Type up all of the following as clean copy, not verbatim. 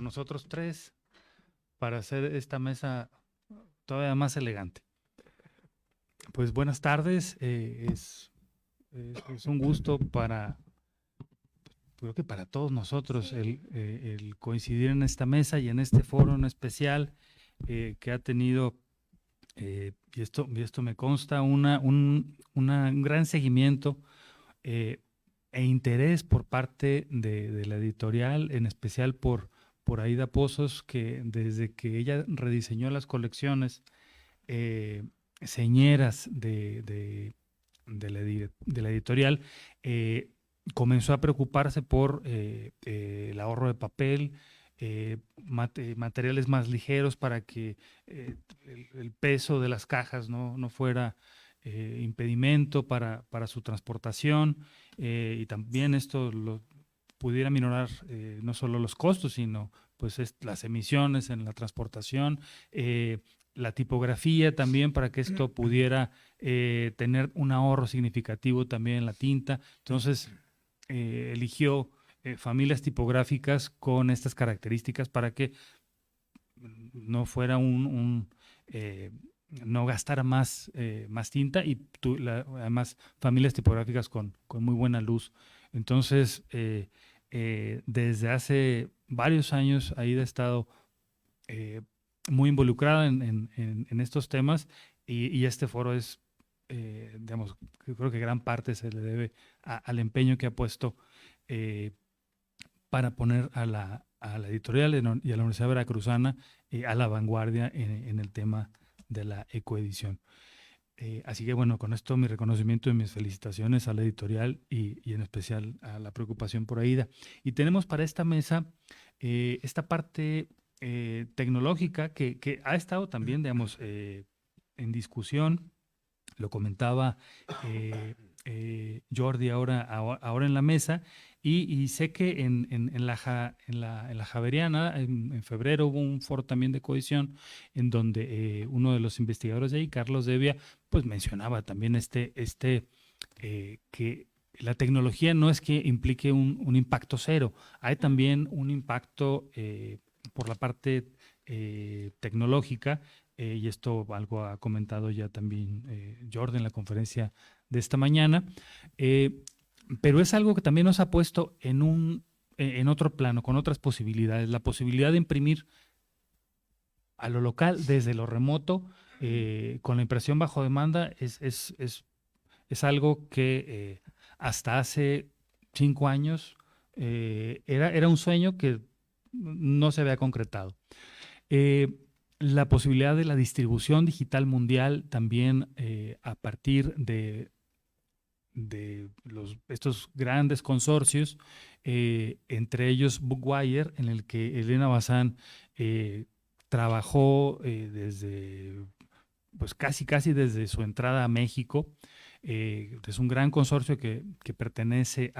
nosotros tres para hacer esta mesa todavía más elegante. Pues buenas tardes, es un gusto creo que para todos nosotros el coincidir en esta mesa y en este foro en especial que ha tenido, y esto me consta, un gran seguimiento e interés por parte de la editorial, en especial por Aida Pozos, que desde que ella rediseñó las colecciones señeras de la editorial, comenzó a preocuparse por el ahorro de papel, materiales más ligeros para que el peso de las cajas no fuera impedimento para su transportación, y también esto pudiera minorar no solo los costos, sino pues las emisiones en la transportación, la tipografía también, para que esto pudiera tener un ahorro significativo también en la tinta. Entonces eligió familias tipográficas con estas características para que no fuera no gastara más tinta, y además familias tipográficas con muy buena luz. Entonces, desde hace varios años Aida ha estado muy involucrada en estos temas, y este foro es, digamos, creo que gran parte se le debe al empeño que ha puesto para poner a la editorial y a la Universidad Veracruzana a la vanguardia en el tema de la ecoedición. Así que bueno, con esto mi reconocimiento y mis felicitaciones a la editorial y en especial a la preocupación por Aida. Y tenemos para esta mesa esta parte tecnológica que ha estado también, digamos, en discusión. Lo comentaba Jordi ahora en la mesa, y sé que en la Javeriana, en febrero, hubo un foro también de cohesión en donde uno de los investigadores de ahí, Carlos Devia, pues mencionaba también que la tecnología no es que implique un impacto cero, hay también un impacto por la parte tecnológica, y esto algo ha comentado ya también Jordi en la conferencia de esta mañana, pero es algo que también nos ha puesto en otro plano, con otras posibilidades, la posibilidad de imprimir a lo local, desde lo remoto, con la impresión bajo demanda, es algo que hasta hace 5 años era un sueño que no se había concretado. La posibilidad de la distribución digital mundial también a partir de estos grandes consorcios, entre ellos Bookwire, en el que Elena Bazán trabajó desde, pues casi desde su entrada a México. Es un gran consorcio que pertenece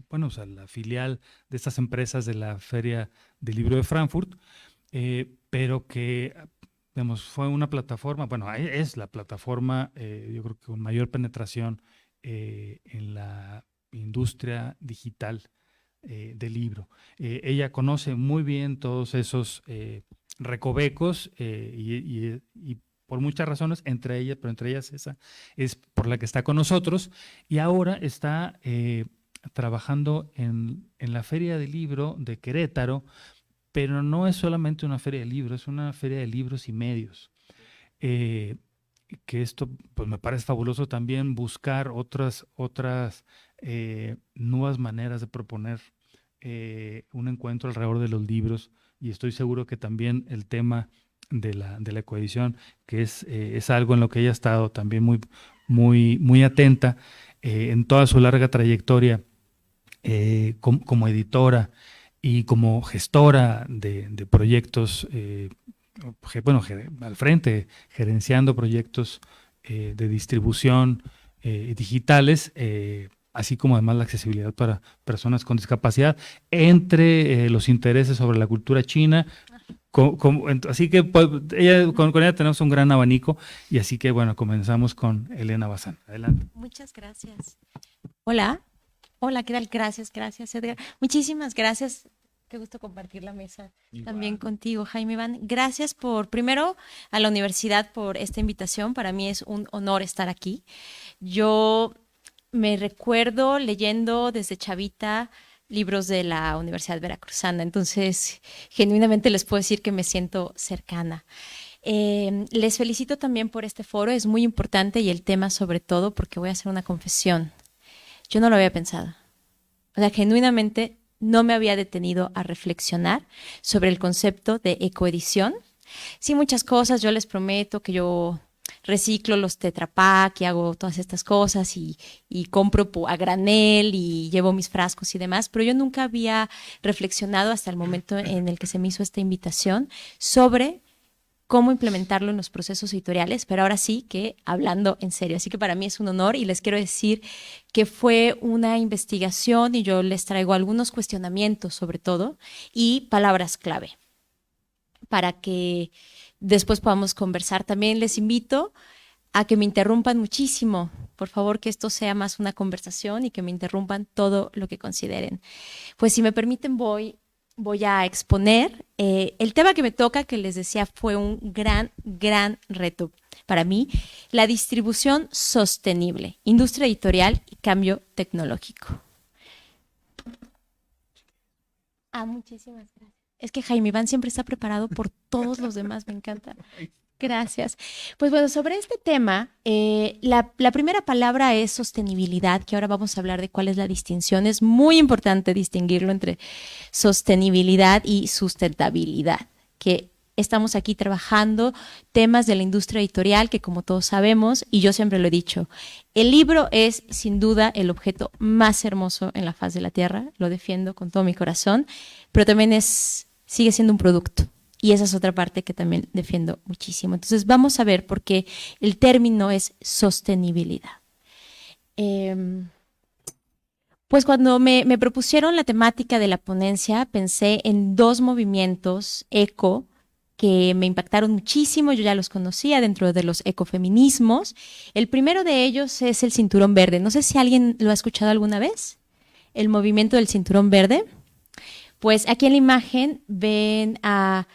bueno, o sea, la filial de estas empresas de la Feria del Libro de Frankfurt, pero que, digamos, fue una plataforma, bueno, es la plataforma, yo creo que con mayor penetración en la industria digital del libro. Ella conoce muy bien todos esos recovecos, y por muchas razones, pero entre ellas esa es por la que está con nosotros, y ahora está trabajando en la Feria del Libro de Querétaro, pero no es solamente una feria de libros, es una feria de libros y medios. Que esto pues me parece fabuloso también, buscar otras nuevas maneras de proponer un encuentro alrededor de los libros, y estoy seguro que también el tema de la coedición, que es algo en lo que ella ha estado también muy atenta en toda su larga trayectoria como editora y como gestora de proyectos, bueno, al frente, gerenciando proyectos de distribución digitales, así como además la accesibilidad para personas con discapacidad, entre los intereses sobre la cultura china. Así que pues, con ella tenemos un gran abanico, y así que bueno, comenzamos con Elena Bazán. Adelante. Muchas gracias. Hola, ¿qué tal? Gracias, Edgar. Muchísimas gracias Qué gusto compartir la mesa Igual. también contigo, Jaime Iván. Gracias primero, a la universidad por esta invitación. Para mí es un honor estar aquí. Yo me recuerdo leyendo desde chavita libros de la Universidad Veracruzana, entonces genuinamente les puedo decir que me siento cercana. Les felicito también por este foro, es muy importante y el tema sobre todo porque voy a hacer una confesión. Yo no lo había pensado. O sea, genuinamente no me había detenido a reflexionar sobre el concepto de ecoedición. Sí, muchas cosas, yo les prometo que yo reciclo los Tetra Pak y hago todas estas cosas y compro a granel y llevo mis frascos y demás, pero yo nunca había reflexionado hasta el momento en el que se me hizo esta invitación sobre cómo implementarlo en los procesos editoriales, pero ahora sí que hablando en serio. Así que para mí es un honor y les quiero decir que fue una investigación y yo les traigo algunos cuestionamientos sobre todo y palabras clave para que después podamos conversar. También les invito a que me interrumpan muchísimo. Por favor, que esto sea más una conversación y que me interrumpan todo lo que consideren. Pues si me permiten, voy a exponer el tema que me toca, que les decía fue un gran reto para mí, la distribución sostenible, industria editorial y cambio tecnológico. Muchísimas gracias. Es que Jaime Iván siempre está preparado por todos los demás, me encanta. Gracias. Pues bueno, sobre este tema, la primera palabra es sostenibilidad, que ahora vamos a hablar de cuál es la distinción. Es muy importante distinguirlo entre sostenibilidad y sustentabilidad, que estamos aquí trabajando temas de la industria editorial que, como todos sabemos, y yo siempre lo he dicho, el libro es sin duda el objeto más hermoso en la faz de la tierra, lo defiendo con todo mi corazón, pero también sigue siendo un producto. Y esa es otra parte que también defiendo muchísimo. Entonces vamos a ver por qué el término es sostenibilidad. Pues cuando me propusieron la temática de la ponencia, pensé en dos movimientos eco que me impactaron muchísimo, yo ya los conocía dentro de los ecofeminismos. El primero de ellos es el Cinturón Verde. No sé si alguien lo ha escuchado alguna vez, el movimiento del Cinturón Verde. Pues aquí en la imagen ven a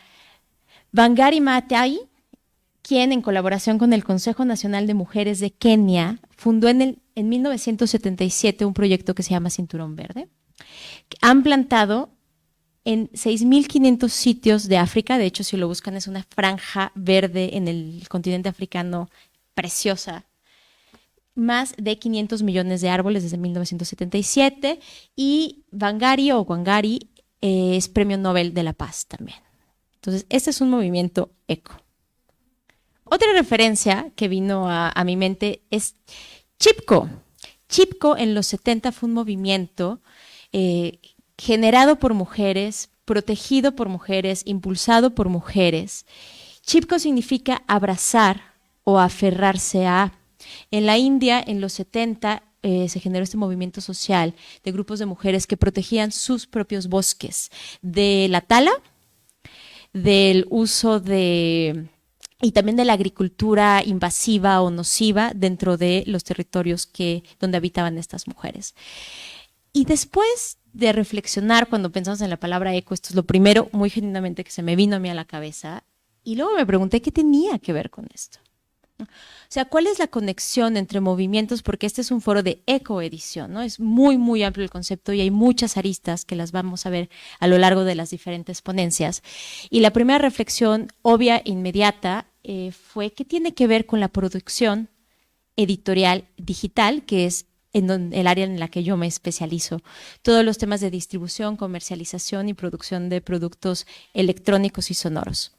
Wangari Maathai, quien en colaboración con el Consejo Nacional de Mujeres de Kenia fundó en 1977 un proyecto que se llama Cinturón Verde. Han plantado en 6.500 sitios de África, de hecho si lo buscan es una franja verde en el continente africano preciosa, más de 500 millones de árboles desde 1977 y Wangari es Premio Nobel de la Paz también. Entonces, este es un movimiento eco. Otra referencia que vino a mi mente es Chipko. Chipko en los 70 fue un movimiento generado por mujeres, protegido por mujeres, impulsado por mujeres. Chipko significa abrazar o aferrarse a. En la India, en los 70, se generó este movimiento social de grupos de mujeres que protegían sus propios bosques de la tala, del uso y también de la agricultura invasiva o nociva dentro de los territorios donde habitaban estas mujeres. Y después de reflexionar, cuando pensamos en la palabra eco, esto es lo primero muy genuinamente que se me vino a mí a la cabeza, y luego me pregunté qué tenía que ver con esto. O sea, ¿cuál es la conexión entre movimientos? Porque este es un foro de ecoedición, ¿no? Es muy amplio el concepto y hay muchas aristas que las vamos a ver a lo largo de las diferentes ponencias. Y la primera reflexión obvia e inmediata fue qué tiene que ver con la producción editorial digital, que es el área en la que yo me especializo. Todos los temas de distribución, comercialización y producción de productos electrónicos y sonoros.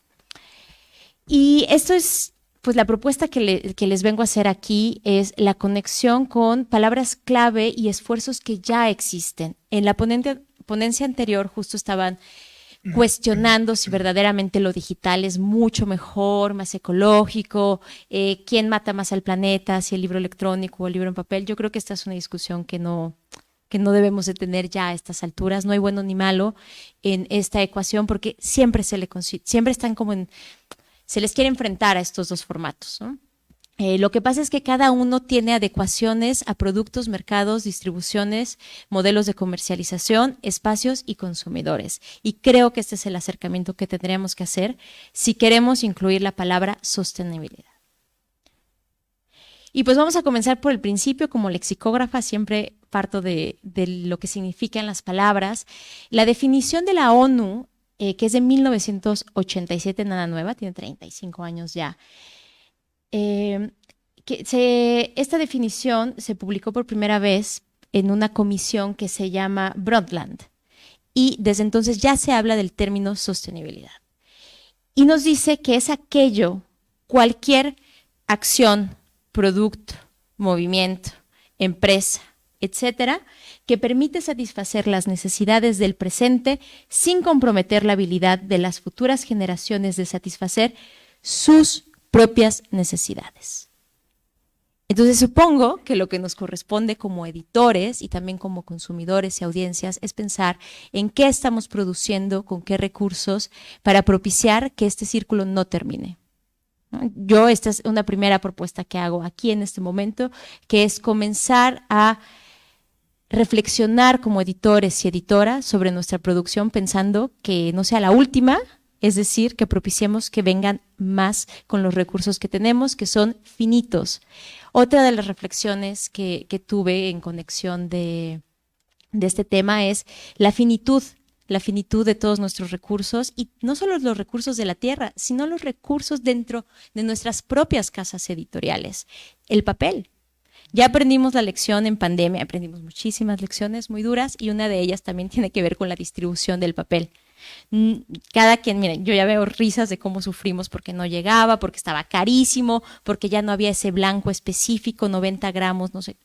Y esto es, pues la propuesta que les vengo a hacer aquí es la conexión con palabras clave y esfuerzos que ya existen. En la ponencia anterior justo estaban cuestionando si verdaderamente lo digital es mucho mejor, más ecológico, quién mata más al planeta, si el libro electrónico o el libro en papel. Yo creo que esta es una discusión que no debemos de tener ya a estas alturas. No hay bueno ni malo en esta ecuación porque siempre están como se les quiere enfrentar a estos dos formatos, ¿no? Lo que pasa es que cada uno tiene adecuaciones a productos, mercados, distribuciones, modelos de comercialización, espacios y consumidores. Y creo que este es el acercamiento que tendríamos que hacer si queremos incluir la palabra sostenibilidad. Y pues vamos a comenzar por el principio. Como lexicógrafa siempre parto de lo que significan las palabras. La definición de la ONU, que es de 1987, nada nueva, tiene 35 años ya. Esta definición se publicó por primera vez en una comisión que se llama Brundtland, y desde entonces ya se habla del término sostenibilidad. Y nos dice que es aquello, cualquier acción, producto, movimiento, empresa, etcétera, que permite satisfacer las necesidades del presente sin comprometer la habilidad de las futuras generaciones de satisfacer sus propias necesidades. Entonces supongo que lo que nos corresponde como editores y también como consumidores y audiencias es pensar en qué estamos produciendo, con qué recursos, para propiciar que este círculo no termine. Esta es una primera propuesta que hago aquí en este momento, que es comenzar a reflexionar como editores y editoras sobre nuestra producción, pensando que no sea la última, es decir, que propiciemos que vengan más con los recursos que tenemos, que son finitos. Otra de las reflexiones que tuve en conexión de este tema es la finitud de todos nuestros recursos, y no solo los recursos de la tierra, sino los recursos dentro de nuestras propias casas editoriales. El papel. Ya aprendimos la lección en pandemia, aprendimos muchísimas lecciones muy duras, y una de ellas también tiene que ver con la distribución del papel. Cada quien, miren, yo ya veo risas de cómo sufrimos porque no llegaba, porque estaba carísimo, porque ya no había ese blanco específico, 90 gramos, no sé.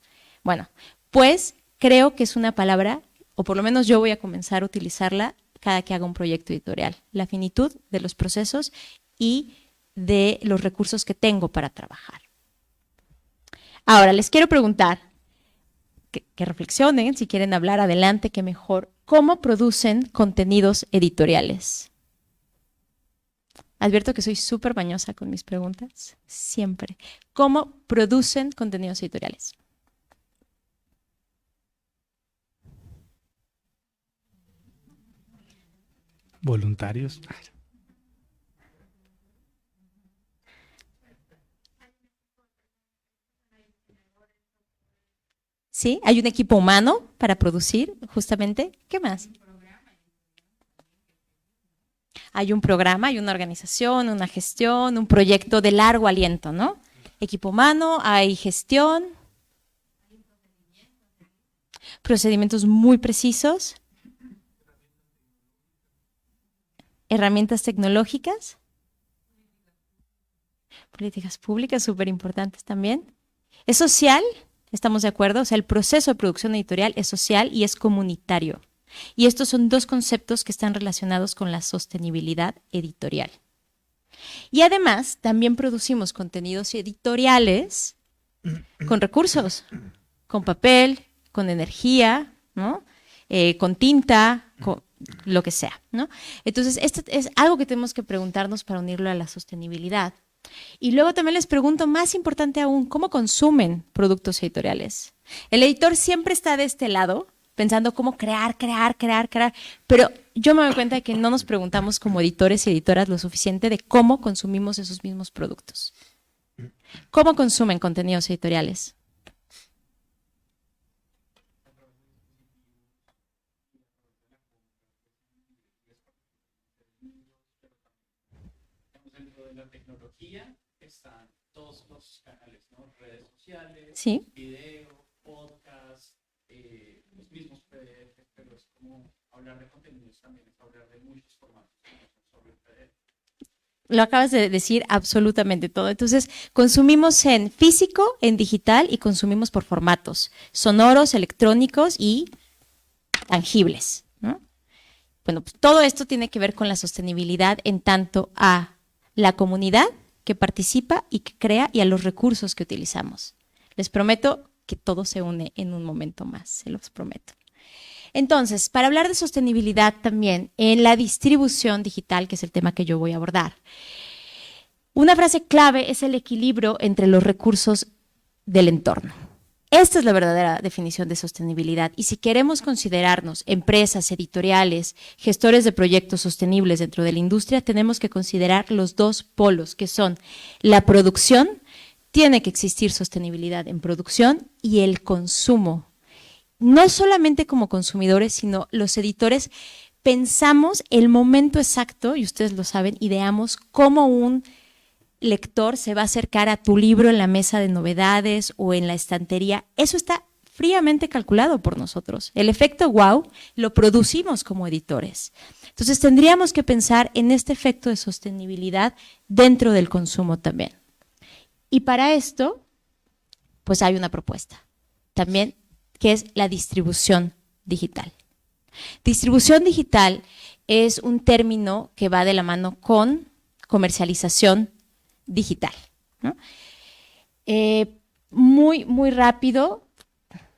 Bueno, pues creo que es una palabra, o por lo menos yo voy a comenzar a utilizarla cada que haga un proyecto editorial. La finitud de los procesos y de los recursos que tengo para trabajar. Ahora, les quiero preguntar, que reflexionen, si quieren hablar adelante, que mejor. ¿Cómo producen contenidos editoriales? Advierto que soy súper mañosa con mis preguntas, siempre. ¿Cómo producen contenidos editoriales? Voluntarios. ¿Sí? ¿Hay un equipo humano para producir, justamente? ¿Qué más? Hay un programa, hay una organización, una gestión, un proyecto de largo aliento, ¿no? Equipo humano, hay gestión, procedimientos muy precisos, herramientas tecnológicas, políticas públicas súper importantes también. ¿Es social? ¿Estamos de acuerdo? O sea, el proceso de producción editorial es social y es comunitario. Y estos son dos conceptos que están relacionados con la sostenibilidad editorial. Y además, también producimos contenidos editoriales con recursos, con papel, con energía, ¿no? Con tinta, con lo que sea, ¿no? Entonces, esto es algo que tenemos que preguntarnos para unirlo a la sostenibilidad. Y luego también les pregunto, más importante aún, ¿cómo consumen productos editoriales? El editor siempre está de este lado, pensando cómo crear, pero yo me doy cuenta de que no nos preguntamos como editores y editoras lo suficiente de cómo consumimos esos mismos productos. ¿Cómo consumen contenidos editoriales? Dentro de la tecnología están todos los canales, ¿no? Redes sociales, Sí. video, podcast, los mismos PDF, pero es como hablar de contenidos también, es hablar de muchos formatos, no solo el PDF. Lo acabas de decir absolutamente todo. Entonces, consumimos en físico, en digital, y consumimos por formatos sonoros, electrónicos y tangibles, ¿no? Bueno, pues todo esto tiene que ver con la sostenibilidad en tanto a la comunidad que participa y que crea y a los recursos que utilizamos. Les prometo que todo se une en un momento más, se los prometo. Entonces, para hablar de sostenibilidad también en la distribución digital, que es el tema que yo voy a abordar, Una frase clave es el equilibrio entre los recursos del entorno. Esta es la verdadera definición de sostenibilidad. Y si queremos considerarnos empresas, editoriales, gestores de proyectos sostenibles dentro de la industria, tenemos que considerar los dos polos, que son la producción, tiene que existir sostenibilidad en producción, y el consumo. No solamente como consumidores, sino los editores pensamos el momento exacto, y ustedes lo saben, ideamos cómo un lector se va a acercar a tu libro en la mesa de novedades o en la estantería. Eso está fríamente calculado por nosotros. El efecto wow lo producimos como editores. Entonces tendríamos que pensar en este efecto de sostenibilidad dentro del consumo también. Y para esto, pues hay una propuesta también, que es la distribución digital. Distribución digital es un término que va de la mano con comercialización digital, ¿no? Muy rápido.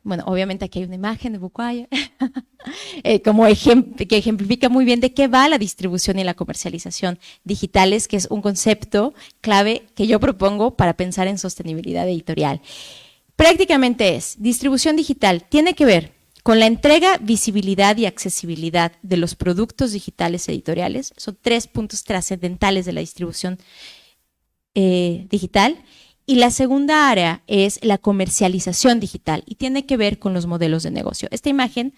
Bueno, obviamente aquí hay una imagen de Bookwire como que ejemplifica muy bien de qué va la distribución y la comercialización digitales, que es un concepto clave que yo propongo para pensar en sostenibilidad editorial. Prácticamente distribución digital tiene que ver con la entrega, visibilidad y accesibilidad de los productos digitales editoriales. Son 3 puntos trascendentales de la distribución digital. Y la segunda área es la comercialización digital y tiene que ver con los modelos de negocio. Esta imagen,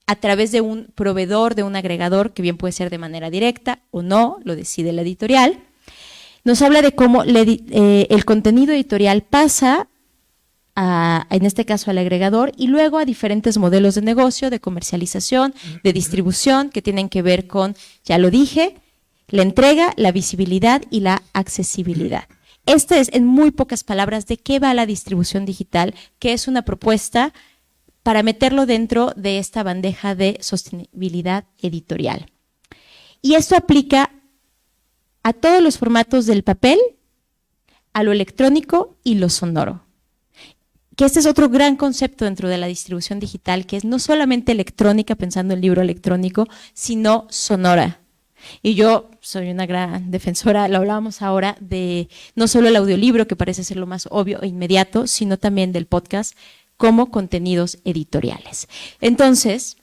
a través de un proveedor, de un agregador, que bien puede ser de manera directa o no, lo decide la editorial, nos habla de cómo el contenido editorial pasa en este caso al agregador, y luego a diferentes modelos de negocio, de comercialización, de distribución, que tienen que ver con, ya lo dije, la entrega, la visibilidad y la accesibilidad. Esta es, en muy pocas palabras, de qué va la distribución digital, que es una propuesta para meterlo dentro de esta bandeja de sostenibilidad editorial. Y esto aplica a todos los formatos del papel, a lo electrónico y lo sonoro. Que este es otro gran concepto dentro de la distribución digital, que es no solamente electrónica, pensando en libro electrónico, sino sonora. Y yo soy una gran defensora, lo hablábamos ahora, de no solo el audiolibro, que parece ser lo más obvio e inmediato, sino también del podcast como contenidos editoriales. Entonces,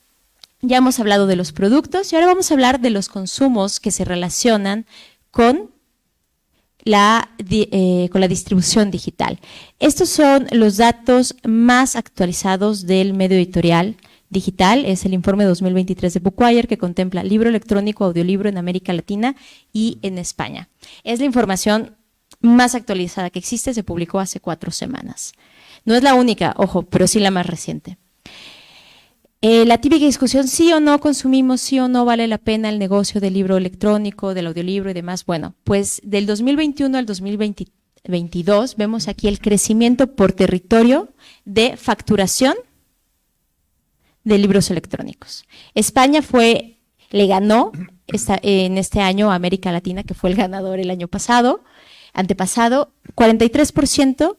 ya hemos hablado de los productos y ahora vamos a hablar de los consumos que se relacionan con la distribución digital. Estos son los datos más actualizados del medio editorial digital. Es el informe 2023 de Bookwire, que contempla libro electrónico, audiolibro en América Latina y en España. Es la información más actualizada que existe, se publicó hace 4 semanas. No es la única, ojo, pero sí la más reciente. La típica discusión, sí o no consumimos, sí o no vale la pena el negocio del libro electrónico, del audiolibro y demás. Bueno, pues del 2021 al 2022 vemos aquí el crecimiento por territorio de facturación de libros electrónicos. España le ganó en este año a América Latina, que fue el ganador el año antepasado, 43%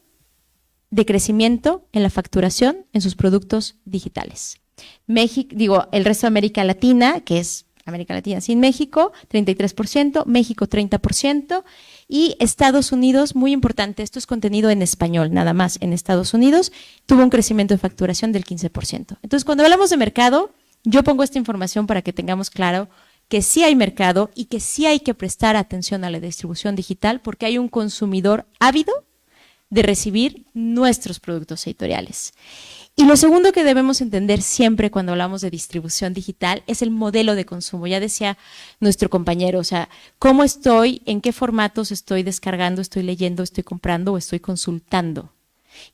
de crecimiento en la facturación en sus productos digitales. México, el resto de América Latina, que es América Latina sin México, 33%, México 30%, y Estados Unidos, muy importante, esto es contenido en español, nada más en Estados Unidos, tuvo un crecimiento de facturación del 15%. Entonces, cuando hablamos de mercado, yo pongo esta información para que tengamos claro que sí hay mercado y que sí hay que prestar atención a la distribución digital, porque hay un consumidor ávido de recibir nuestros productos editoriales. Y lo segundo que debemos entender siempre cuando hablamos de distribución digital es el modelo de consumo. Ya decía nuestro compañero, o sea, cómo estoy, en qué formatos estoy descargando, estoy leyendo, estoy comprando o estoy consultando.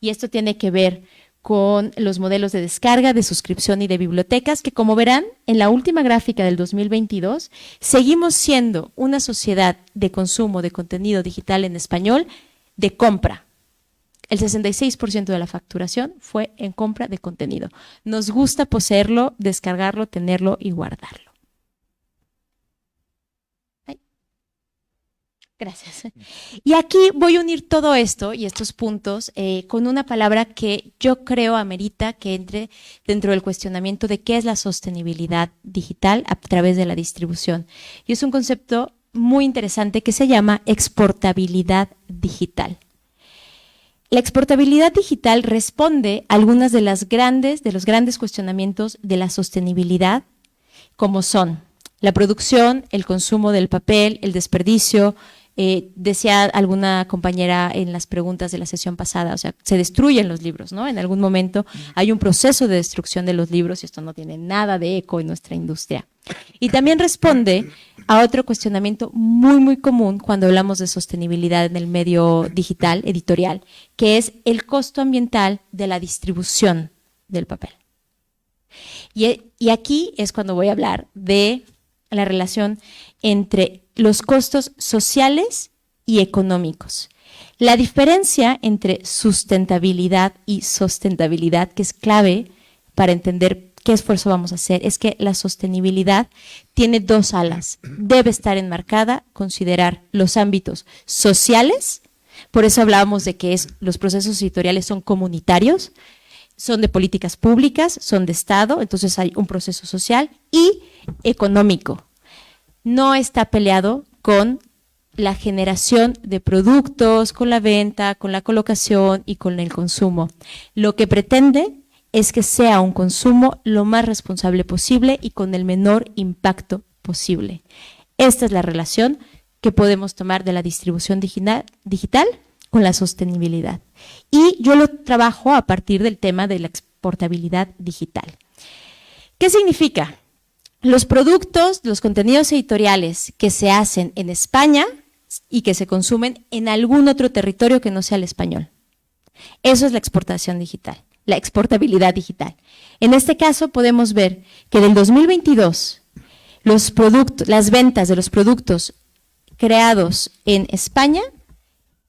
Y esto tiene que ver con los modelos de descarga, de suscripción y de bibliotecas, que como verán en la última gráfica del 2022, seguimos siendo una sociedad de consumo de contenido digital en español de compra. El 66% de la facturación fue en compra de contenido. Nos gusta poseerlo, descargarlo, tenerlo y guardarlo. Ay. Gracias. Y aquí voy a unir todo esto y estos puntos con una palabra que yo creo amerita que entre dentro del cuestionamiento de qué es la sostenibilidad digital a través de la distribución. Y es un concepto muy interesante que se llama exportabilidad digital. La exportabilidad digital responde a algunas de los grandes cuestionamientos de la sostenibilidad, como son la producción, el consumo del papel, el desperdicio. Decía alguna compañera en las preguntas de la sesión pasada, o sea, se destruyen los libros, ¿no? En algún momento hay un proceso de destrucción de los libros y esto no tiene nada de eco en nuestra industria. Y también responde a otro cuestionamiento muy, muy común cuando hablamos de sostenibilidad en el medio digital, editorial, que es el costo ambiental de la distribución del papel. Y aquí es cuando voy a hablar de la relación entre los costos sociales y económicos. La diferencia entre sustentabilidad y sostenibilidad, que es clave para entender qué esfuerzo vamos a hacer, es que la sostenibilidad tiene dos alas. Debe estar enmarcada, considerar los ámbitos sociales, por eso hablábamos de que los procesos editoriales son comunitarios, son de políticas públicas, son de Estado, entonces hay un proceso social y económico. No está peleado con la generación de productos, con la venta, con la colocación y con el consumo. Lo que pretende es que sea un consumo lo más responsable posible y con el menor impacto posible. Esta es la relación que podemos tomar de la distribución digital con la sostenibilidad. Y yo lo trabajo a partir del tema de la exportabilidad digital. ¿Qué significa? Los productos, los contenidos editoriales que se hacen en España y que se consumen en algún otro territorio que no sea el español. Eso es la exportación digital, la exportabilidad digital. En este caso podemos ver que del 2022 las ventas de los productos creados en España,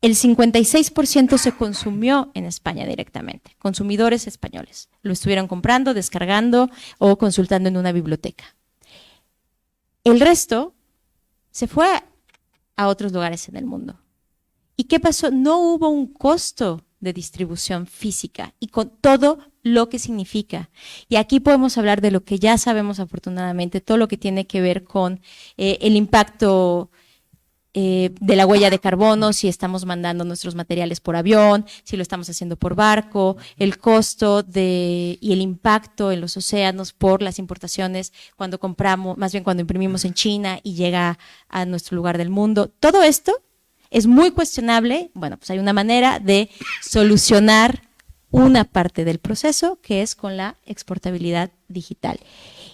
el 56% se consumió en España directamente, consumidores españoles. Lo estuvieron comprando, descargando o consultando en una biblioteca. El resto se fue a otros lugares en el mundo. ¿Y qué pasó? No hubo un costo de distribución física y con todo lo que significa. Y aquí podemos hablar de lo que ya sabemos afortunadamente, todo lo que tiene que ver con el impacto de la huella de carbono, si estamos mandando nuestros materiales por avión, si lo estamos haciendo por barco, el costo y el impacto en los océanos por las importaciones cuando compramos, más bien cuando imprimimos en China y llega a nuestro lugar del mundo. Todo esto es muy cuestionable. Bueno, pues hay una manera de solucionar una parte del proceso que es con la exportabilidad digital.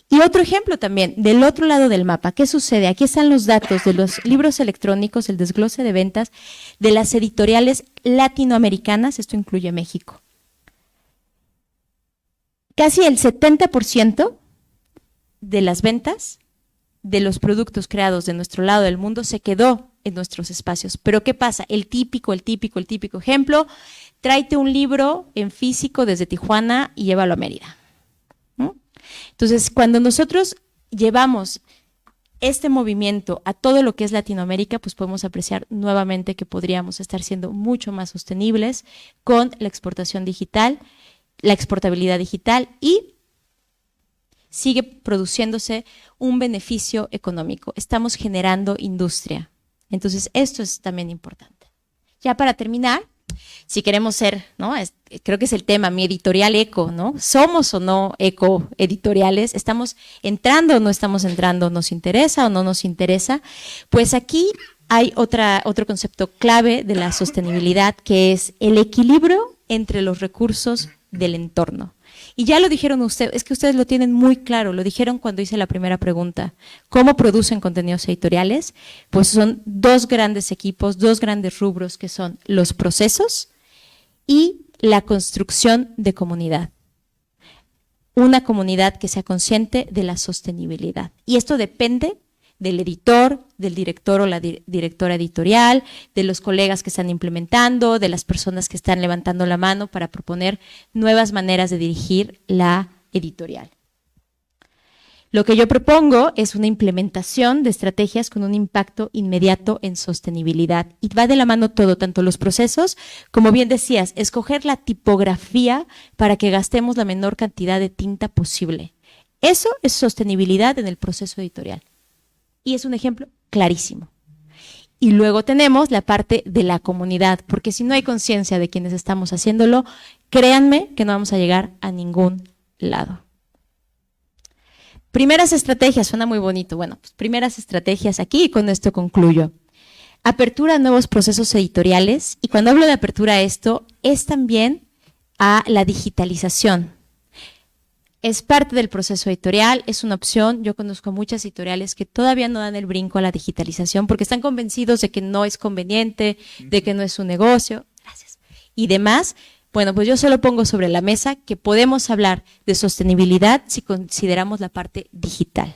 Y otro ejemplo también, del otro lado del mapa, ¿qué sucede? Aquí están los datos de los libros electrónicos, el desglose de ventas de las editoriales latinoamericanas, esto incluye México. Casi el 70% de las ventas de los productos creados de nuestro lado del mundo se quedó en nuestros espacios. Pero ¿qué pasa? El típico ejemplo, tráete un libro en físico desde Tijuana y llévalo a Mérida. Entonces, cuando nosotros llevamos este movimiento a todo lo que es Latinoamérica, pues podemos apreciar nuevamente que podríamos estar siendo mucho más sostenibles con la exportación digital, la exportabilidad digital y sigue produciéndose un beneficio económico. Estamos generando industria. Entonces, esto es también importante. Ya para terminar, si queremos ser, ¿no? Creo que es el tema, mi editorial eco, ¿no? ¿Somos o no eco editoriales? ¿Estamos entrando o no estamos entrando? ¿Nos interesa o no nos interesa? Pues aquí hay otro concepto clave de la sostenibilidad, que es el equilibrio entre los recursos del entorno. Y ya lo dijeron ustedes, es que ustedes lo tienen muy claro, lo dijeron cuando hice la primera pregunta. ¿Cómo producen contenidos editoriales? Pues son dos grandes equipos, dos grandes rubros que son los procesos y la construcción de comunidad. Una comunidad que sea consciente de la sostenibilidad. Y esto depende del editor, del director o la directora editorial, de los colegas que están implementando, de las personas que están levantando la mano para proponer nuevas maneras de dirigir la editorial. Lo que yo propongo es una implementación de estrategias con un impacto inmediato en sostenibilidad. Y va de la mano todo, tanto los procesos, como bien decías, escoger la tipografía para que gastemos la menor cantidad de tinta posible. Eso es sostenibilidad en el proceso editorial. Y es un ejemplo clarísimo. Y luego tenemos la parte de la comunidad, porque si no hay conciencia de quienes estamos haciéndolo, créanme que no vamos a llegar a ningún lado. Primeras estrategias, suena muy bonito. Bueno, pues primeras estrategias aquí y con esto concluyo. Apertura a nuevos procesos editoriales, y cuando hablo de apertura a esto, es también a la digitalización. Es parte del proceso editorial, es una opción. Yo conozco muchas editoriales que todavía no dan el brinco a la digitalización porque están convencidos de que no es conveniente, de que no es un negocio, gracias, y demás. Bueno, pues yo solo pongo sobre la mesa que podemos hablar de sostenibilidad si consideramos la parte digital.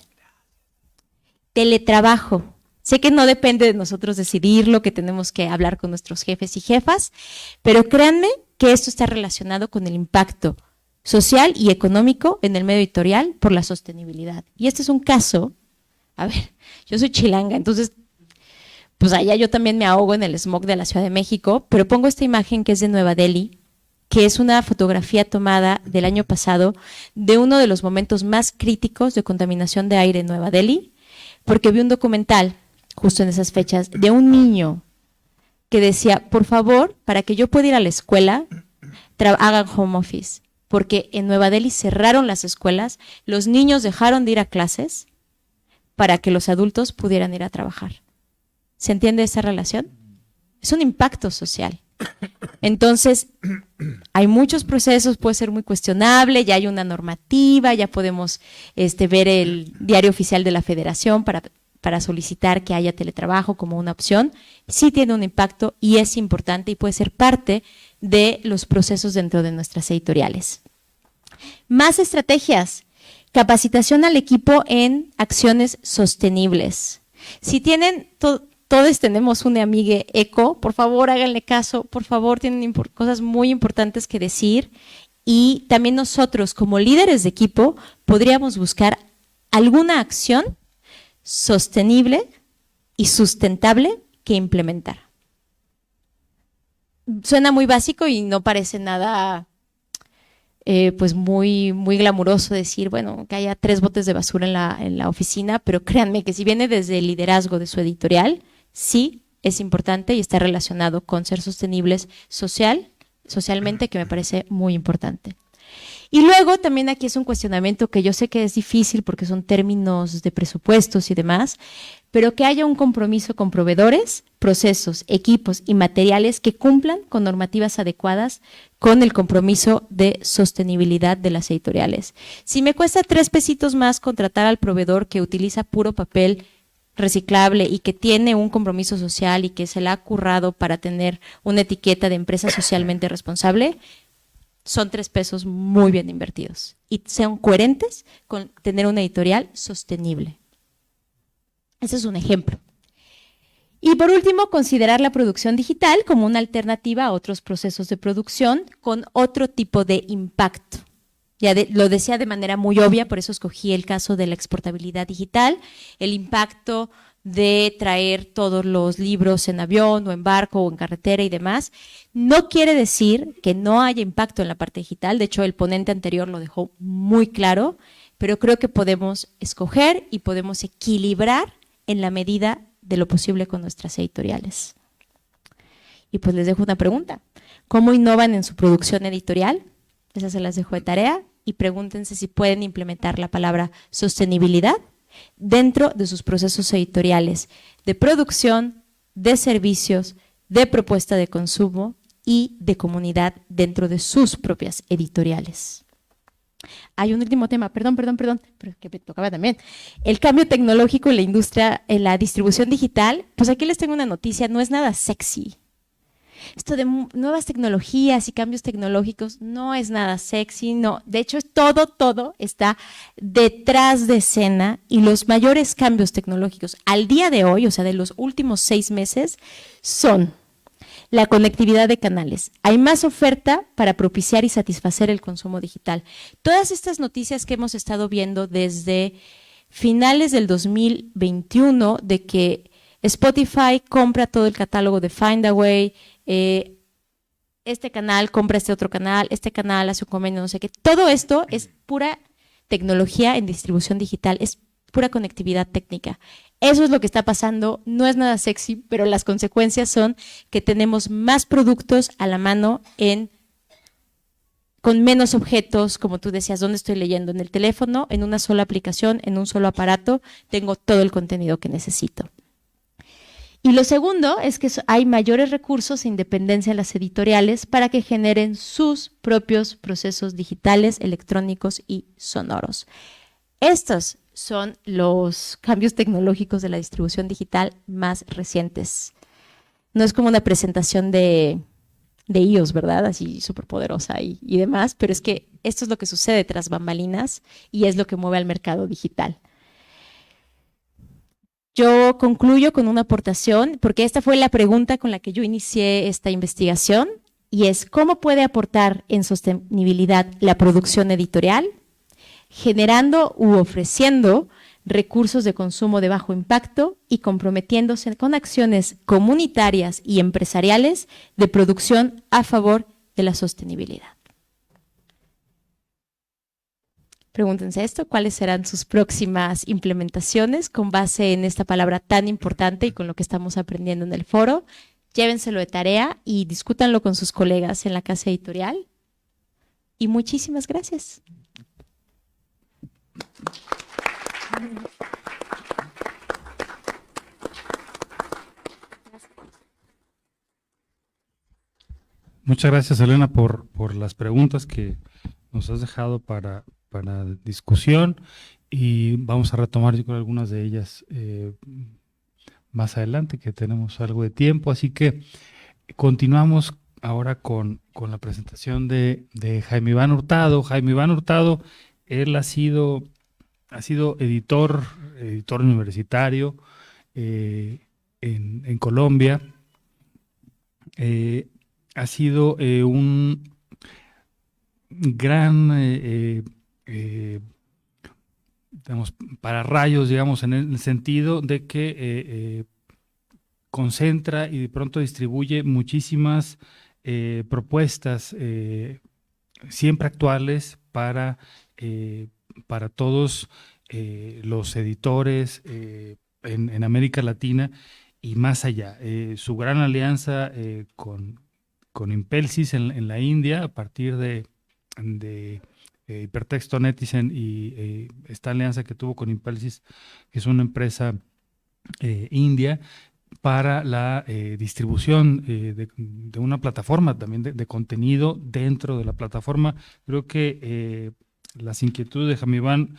Teletrabajo. Sé que no depende de nosotros decidirlo, que tenemos que hablar con nuestros jefes y jefas, pero créanme que esto está relacionado con el impacto social y económico en el medio editorial por la sostenibilidad. Y este es un caso, a ver, yo soy chilanga, entonces, pues allá yo también me ahogo en el smog de la Ciudad de México, pero pongo esta imagen que es de Nueva Delhi, que es una fotografía tomada del año pasado de uno de los momentos más críticos de contaminación de aire en Nueva Delhi, porque vi un documental justo en esas fechas de un niño que decía, por favor, para que yo pueda ir a la escuela, hagan home office, porque en Nueva Delhi cerraron las escuelas, los niños dejaron de ir a clases para que los adultos pudieran ir a trabajar. ¿Se entiende esa relación? Es un impacto social. Entonces, hay muchos procesos, puede ser muy cuestionable, ya hay una normativa, ya podemos ver el diario oficial de la Federación para solicitar que haya teletrabajo como una opción. Sí tiene un impacto y es importante y puede ser parte de los procesos dentro de nuestras editoriales. Más estrategias. Capacitación al equipo en acciones sostenibles. Si tienen, todos tenemos una amiga eco, por favor háganle caso, por favor tienen cosas muy importantes que decir, y también nosotros como líderes de equipo podríamos buscar alguna acción sostenible y sustentable que implementar. Suena muy básico y no parece nada pues muy glamuroso decir, bueno, que haya 3 botes de basura en la oficina, pero créanme que si viene desde el liderazgo de su editorial, sí es importante y está relacionado con ser sostenibles socialmente, que me parece muy importante. Y luego también aquí es un cuestionamiento que yo sé que es difícil porque son términos de presupuestos y demás, pero que haya un compromiso con proveedores, procesos, equipos y materiales que cumplan con normativas adecuadas con el compromiso de sostenibilidad de las editoriales. Si me cuesta 3 pesitos más contratar al proveedor que utiliza puro papel reciclable y que tiene un compromiso social y que se la ha currado para tener una etiqueta de empresa socialmente responsable, son 3 pesos muy bien invertidos y sean coherentes con tener una editorial sostenible. Ese es un ejemplo. Y por último, considerar la producción digital como una alternativa a otros procesos de producción con otro tipo de impacto. Ya lo decía de manera muy obvia, por eso escogí el caso de la exportabilidad digital, el impacto de traer todos los libros en avión o en barco o en carretera y demás. No quiere decir que no haya impacto en la parte digital, de hecho el ponente anterior lo dejó muy claro, pero creo que podemos escoger y podemos equilibrar en la medida de lo posible con nuestras editoriales. Y pues les dejo una pregunta. ¿Cómo innovan en su producción editorial? Esas se las dejo de tarea y pregúntense si pueden implementar la palabra sostenibilidad dentro de sus procesos editoriales de producción, de servicios, de propuesta de consumo y de comunidad dentro de sus propias editoriales. Hay un último tema, perdón, pero que me tocaba también. El cambio tecnológico en la industria, en la distribución digital, pues aquí les tengo una noticia, no es nada sexy. Esto de nuevas tecnologías y cambios tecnológicos no es nada sexy, no. De hecho, todo está detrás de escena y los mayores cambios tecnológicos al día de hoy, o sea, de los últimos 6 meses, son la conectividad de canales. Hay más oferta para propiciar y satisfacer el consumo digital. Todas estas noticias que hemos estado viendo desde finales del 2021 de que Spotify compra todo el catálogo de Findaway, este canal compra este otro canal, este canal hace un convenio, no sé qué. Todo esto es pura tecnología en distribución digital, es pura conectividad técnica. Eso es lo que está pasando, no es nada sexy, pero las consecuencias son que tenemos más productos a la mano con menos objetos, como tú decías, ¿dónde estoy leyendo? En el teléfono, en una sola aplicación, en un solo aparato, tengo todo el contenido que necesito. Y lo segundo es que hay mayores recursos e independencia en las editoriales para que generen sus propios procesos digitales, electrónicos y sonoros. Estos son los cambios tecnológicos de la distribución digital más recientes. No es como una presentación de iOS, ¿verdad? Así súper poderosa y demás, pero es que esto es lo que sucede tras bambalinas y es lo que mueve al mercado digital. Yo concluyo con una aportación, porque esta fue la pregunta con la que yo inicié esta investigación, y es ¿cómo puede aportar en sostenibilidad la producción editorial, generando u ofreciendo recursos de consumo de bajo impacto y comprometiéndose con acciones comunitarias y empresariales de producción a favor de la sostenibilidad? Pregúntense esto, ¿cuáles serán sus próximas implementaciones con base en esta palabra tan importante y con lo que estamos aprendiendo en el foro? Llévenselo de tarea y discútanlo con sus colegas en la casa editorial. Y muchísimas gracias. Muchas gracias, Elena, por las preguntas que nos has dejado para discusión, y vamos a retomar yo creo algunas de ellas más adelante, que tenemos algo de tiempo, así que continuamos ahora con la presentación de Jaime Iván Hurtado. Jaime Iván Hurtado, él ha sido editor universitario en Colombia. Ha sido un gran digamos, pararrayos, digamos, en el sentido de que concentra y de pronto distribuye muchísimas propuestas siempre actuales para todos los editores en América Latina y más allá. Su gran alianza con Impelsis en la India, a partir de Hipertexto Netizen, y esta alianza que tuvo con Impelsis, que es una empresa india, para la distribución de una plataforma también de contenido dentro de la plataforma. Creo que las inquietudes de Jaime Iván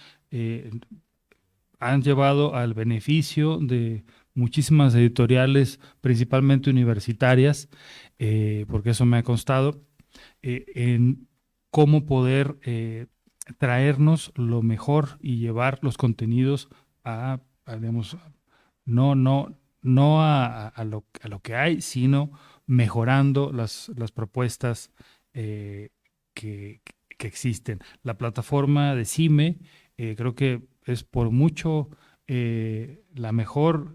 han llevado al beneficio de muchísimas editoriales, principalmente universitarias, porque eso me ha constado, en cómo poder traernos lo mejor y llevar los contenidos digamos, no a lo que hay, sino mejorando las propuestas que existen. La plataforma de CIME creo que es por mucho la mejor,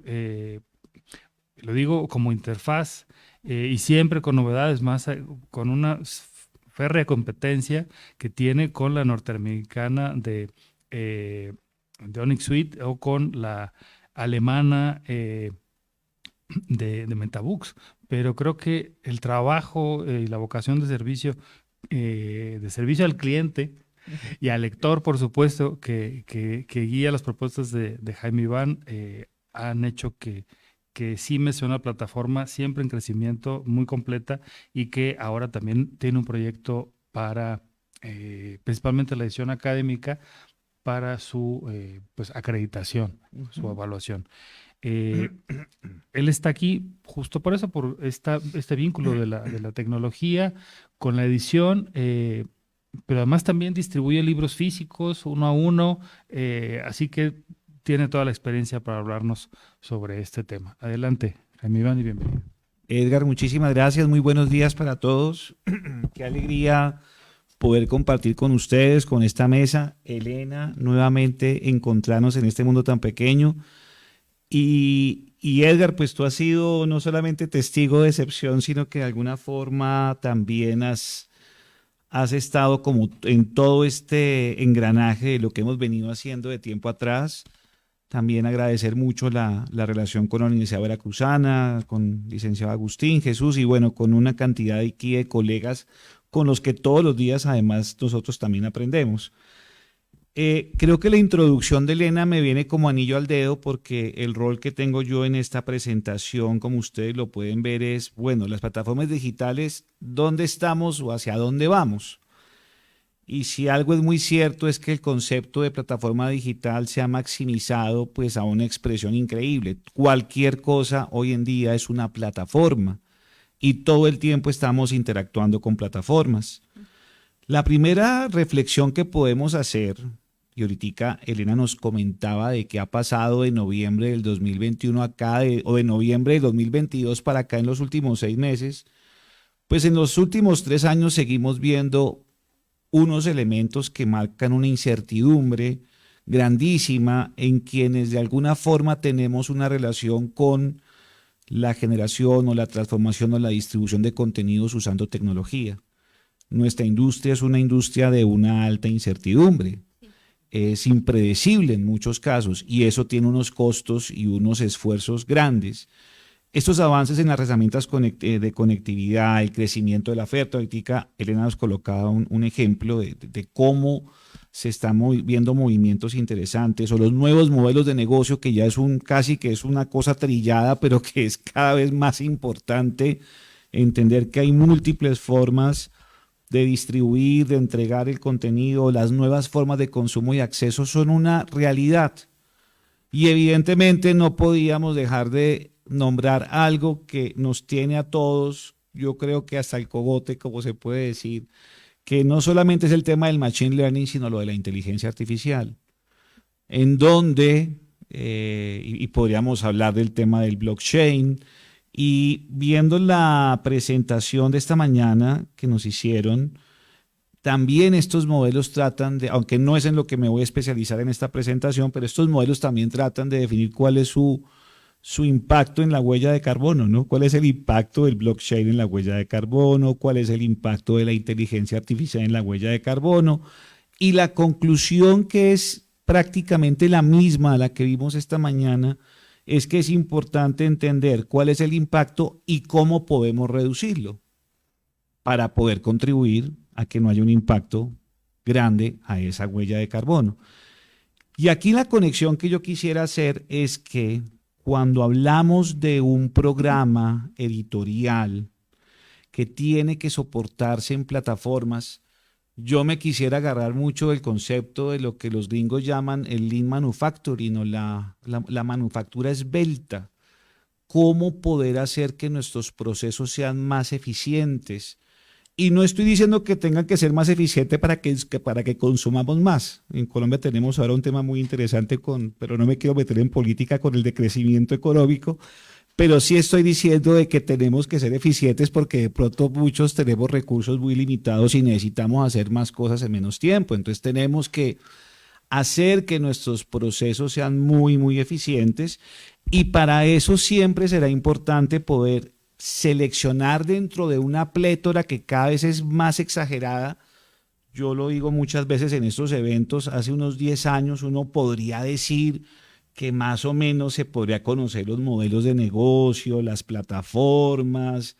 lo digo como interfaz, y siempre con novedades, más con una férrea competencia que tiene con la norteamericana de Onyx Suite, o con la alemana de Metabooks. Pero creo que el trabajo y la vocación de servicio al cliente y al lector, por supuesto, que guía las propuestas de Jaime Iván, han hecho que CIME sea una plataforma siempre en crecimiento, muy completa, y que ahora también tiene un proyecto para, principalmente la edición académica, para su pues acreditación, su evaluación. Él está aquí justo por eso, por este vínculo de la tecnología con la edición, pero además también distribuye libros físicos uno a uno, así que tiene toda la experiencia para hablarnos sobre este tema. Adelante, Jaime Iván, y bienvenido. Edgar, muchísimas gracias, muy buenos días para todos. Qué alegría poder compartir con ustedes, con esta mesa. Elena, nuevamente encontrarnos en este mundo tan pequeño. Y Edgar, pues tú has sido no solamente testigo de excepción, sino que de alguna forma también has estado como en todo este engranaje de lo que hemos venido haciendo de tiempo atrás, También agradecer mucho la relación con la Universidad Veracruzana, con el licenciado Agustín, Jesús y bueno, con una cantidad aquí de colegas con los que todos los días además nosotros también aprendemos. Creo que la introducción de Elena me viene como anillo al dedo porque el rol que tengo yo en esta presentación, como ustedes lo pueden ver, es, bueno, las plataformas digitales, ¿dónde estamos o hacia dónde vamos? Y si algo es muy cierto es que el concepto de plataforma digital se ha maximizado pues a una expresión increíble. Cualquier cosa hoy en día es una plataforma y todo el tiempo estamos interactuando con plataformas. La primera reflexión que podemos hacer, y ahorita Elena nos comentaba de qué ha pasado de noviembre del 2021 acá, o de noviembre del 2022 para acá en los últimos 6 meses, pues en los últimos 3 años seguimos viendo unos elementos que marcan una incertidumbre grandísima en quienes de alguna forma tenemos una relación con la generación o la transformación o la distribución de contenidos usando tecnología. Nuestra industria es una industria de una alta incertidumbre. Es impredecible en muchos casos y eso tiene unos costos y unos esfuerzos grandes. Estos avances en las herramientas de conectividad, el crecimiento de la oferta, ahorita Elena nos colocaba un ejemplo de cómo se están viendo movimientos interesantes o los nuevos modelos de negocio que ya es casi que es una cosa trillada, pero que es cada vez más importante entender que hay múltiples formas de distribuir, de entregar el contenido, las nuevas formas de consumo y acceso son una realidad. Y evidentemente no podíamos dejar de nombrar algo que nos tiene a todos, yo creo que hasta el cogote, como se puede decir, que no solamente es el tema del machine learning, sino lo de la inteligencia artificial, en donde, y podríamos hablar del tema del blockchain, y viendo la presentación de esta mañana que nos hicieron, también estos modelos tratan de, aunque no es en lo que me voy a especializar en esta presentación, pero estos modelos también tratan de definir cuál es su impacto en la huella de carbono, ¿no? ¿Cuál es el impacto del blockchain en la huella de carbono? ¿Cuál es el impacto de la inteligencia artificial en la huella de carbono? Y la conclusión, que es prácticamente la misma a la que vimos esta mañana, es que es importante entender cuál es el impacto y cómo podemos reducirlo para poder contribuir a que no haya un impacto grande a esa huella de carbono. Y aquí la conexión que yo quisiera hacer es que cuando hablamos de un programa editorial que tiene que soportarse en plataformas, yo me quisiera agarrar mucho del concepto de lo que los gringos llaman el lean manufacturing o la manufactura esbelta. Cómo poder hacer que nuestros procesos sean más eficientes. Y no estoy diciendo que tengan que ser más eficientes para que consumamos más. En Colombia tenemos ahora un tema muy interesante pero no me quiero meter en política con el decrecimiento económico, pero sí estoy diciendo de que tenemos que ser eficientes porque de pronto muchos tenemos recursos muy limitados y necesitamos hacer más cosas en menos tiempo. Entonces tenemos que hacer que nuestros procesos sean muy, muy eficientes y para eso siempre será importante poder seleccionar dentro de una plétora que cada vez es más exagerada. Yo lo digo muchas veces en estos eventos, hace unos 10 años uno podría decir que más o menos se podría conocer los modelos de negocio, las plataformas,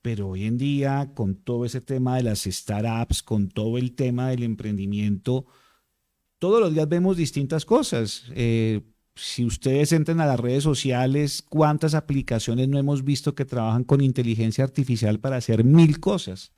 pero hoy en día con todo ese tema de las startups, con todo el tema del emprendimiento, todos los días vemos distintas cosas. Si ustedes entran a las redes sociales, ¿cuántas aplicaciones no hemos visto que trabajan con inteligencia artificial para hacer 1000 cosas?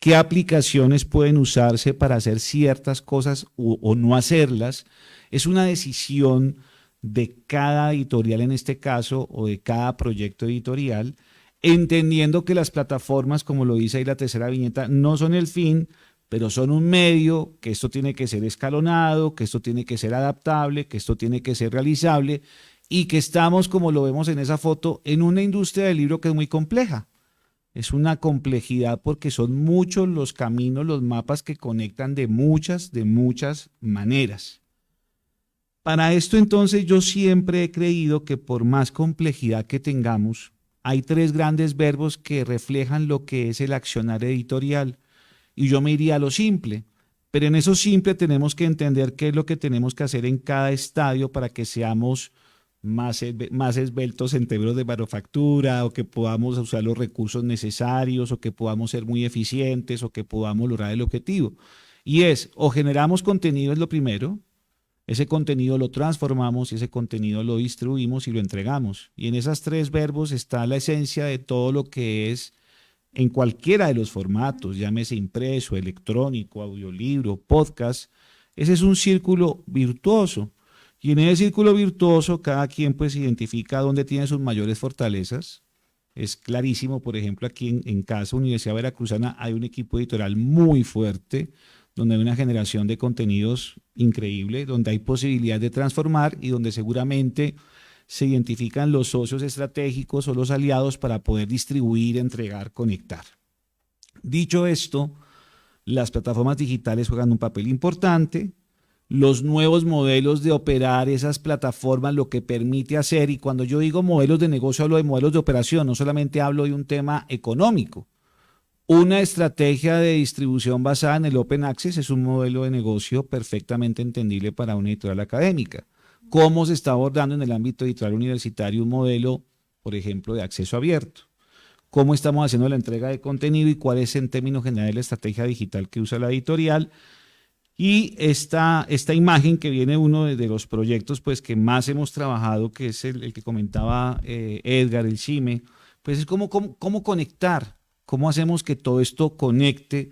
¿Qué aplicaciones pueden usarse para hacer ciertas cosas o no hacerlas? Es una decisión de cada editorial en este caso o de cada proyecto editorial, entendiendo que las plataformas, como lo dice ahí la tercera viñeta, no son el fin, pero son un medio, que esto tiene que ser escalonado, que esto tiene que ser adaptable, que esto tiene que ser realizable y que estamos, como lo vemos en esa foto, en una industria del libro que es muy compleja. Es una complejidad porque son muchos los caminos, los mapas que conectan de muchas maneras. Para esto entonces yo siempre he creído que por más complejidad que tengamos, hay 3 grandes verbos que reflejan lo que es el accionar editorial. Y yo me iría a lo simple: Pero en eso simple tenemos que entender qué es lo que tenemos que hacer en cada estadio para que seamos más esbeltos en términos de manufactura, o que podamos usar los recursos necesarios, o que podamos ser muy eficientes, o que podamos lograr el objetivo. Y es, o generamos contenido, es lo primero, ese contenido lo transformamos y ese contenido lo distribuimos y lo entregamos. Y en esas tres verbos está la esencia de todo lo que es en cualquiera de los formatos, llámese impreso, electrónico, audiolibro, podcast. Ese es un círculo virtuoso. Y en ese círculo virtuoso cada quien pues identifica dónde tiene sus mayores fortalezas. Es clarísimo, por ejemplo, aquí en Casa Universidad Veracruzana hay un equipo editorial muy fuerte, donde hay una generación de contenidos increíble, donde hay posibilidad de transformar y donde seguramente se identifican los socios estratégicos o los aliados para poder distribuir, entregar, conectar. Dicho esto, las plataformas digitales juegan un papel importante. Los nuevos modelos de operar esas plataformas lo que permite hacer, y cuando yo digo modelos de negocio hablo de modelos de operación, no solamente hablo de un tema económico. Una estrategia de distribución basada en el Open Access es un modelo de negocio perfectamente entendible para una editorial académica. ¿Cómo se está abordando en el ámbito editorial universitario un modelo, por ejemplo, de acceso abierto? ¿Cómo estamos haciendo la entrega de contenido y cuál es en términos generales la estrategia digital que usa la editorial? Y esta imagen que viene uno de los proyectos pues, que más hemos trabajado, que es el que comentaba Edgar, el CIME, pues es cómo conectar, cómo hacemos que todo esto conecte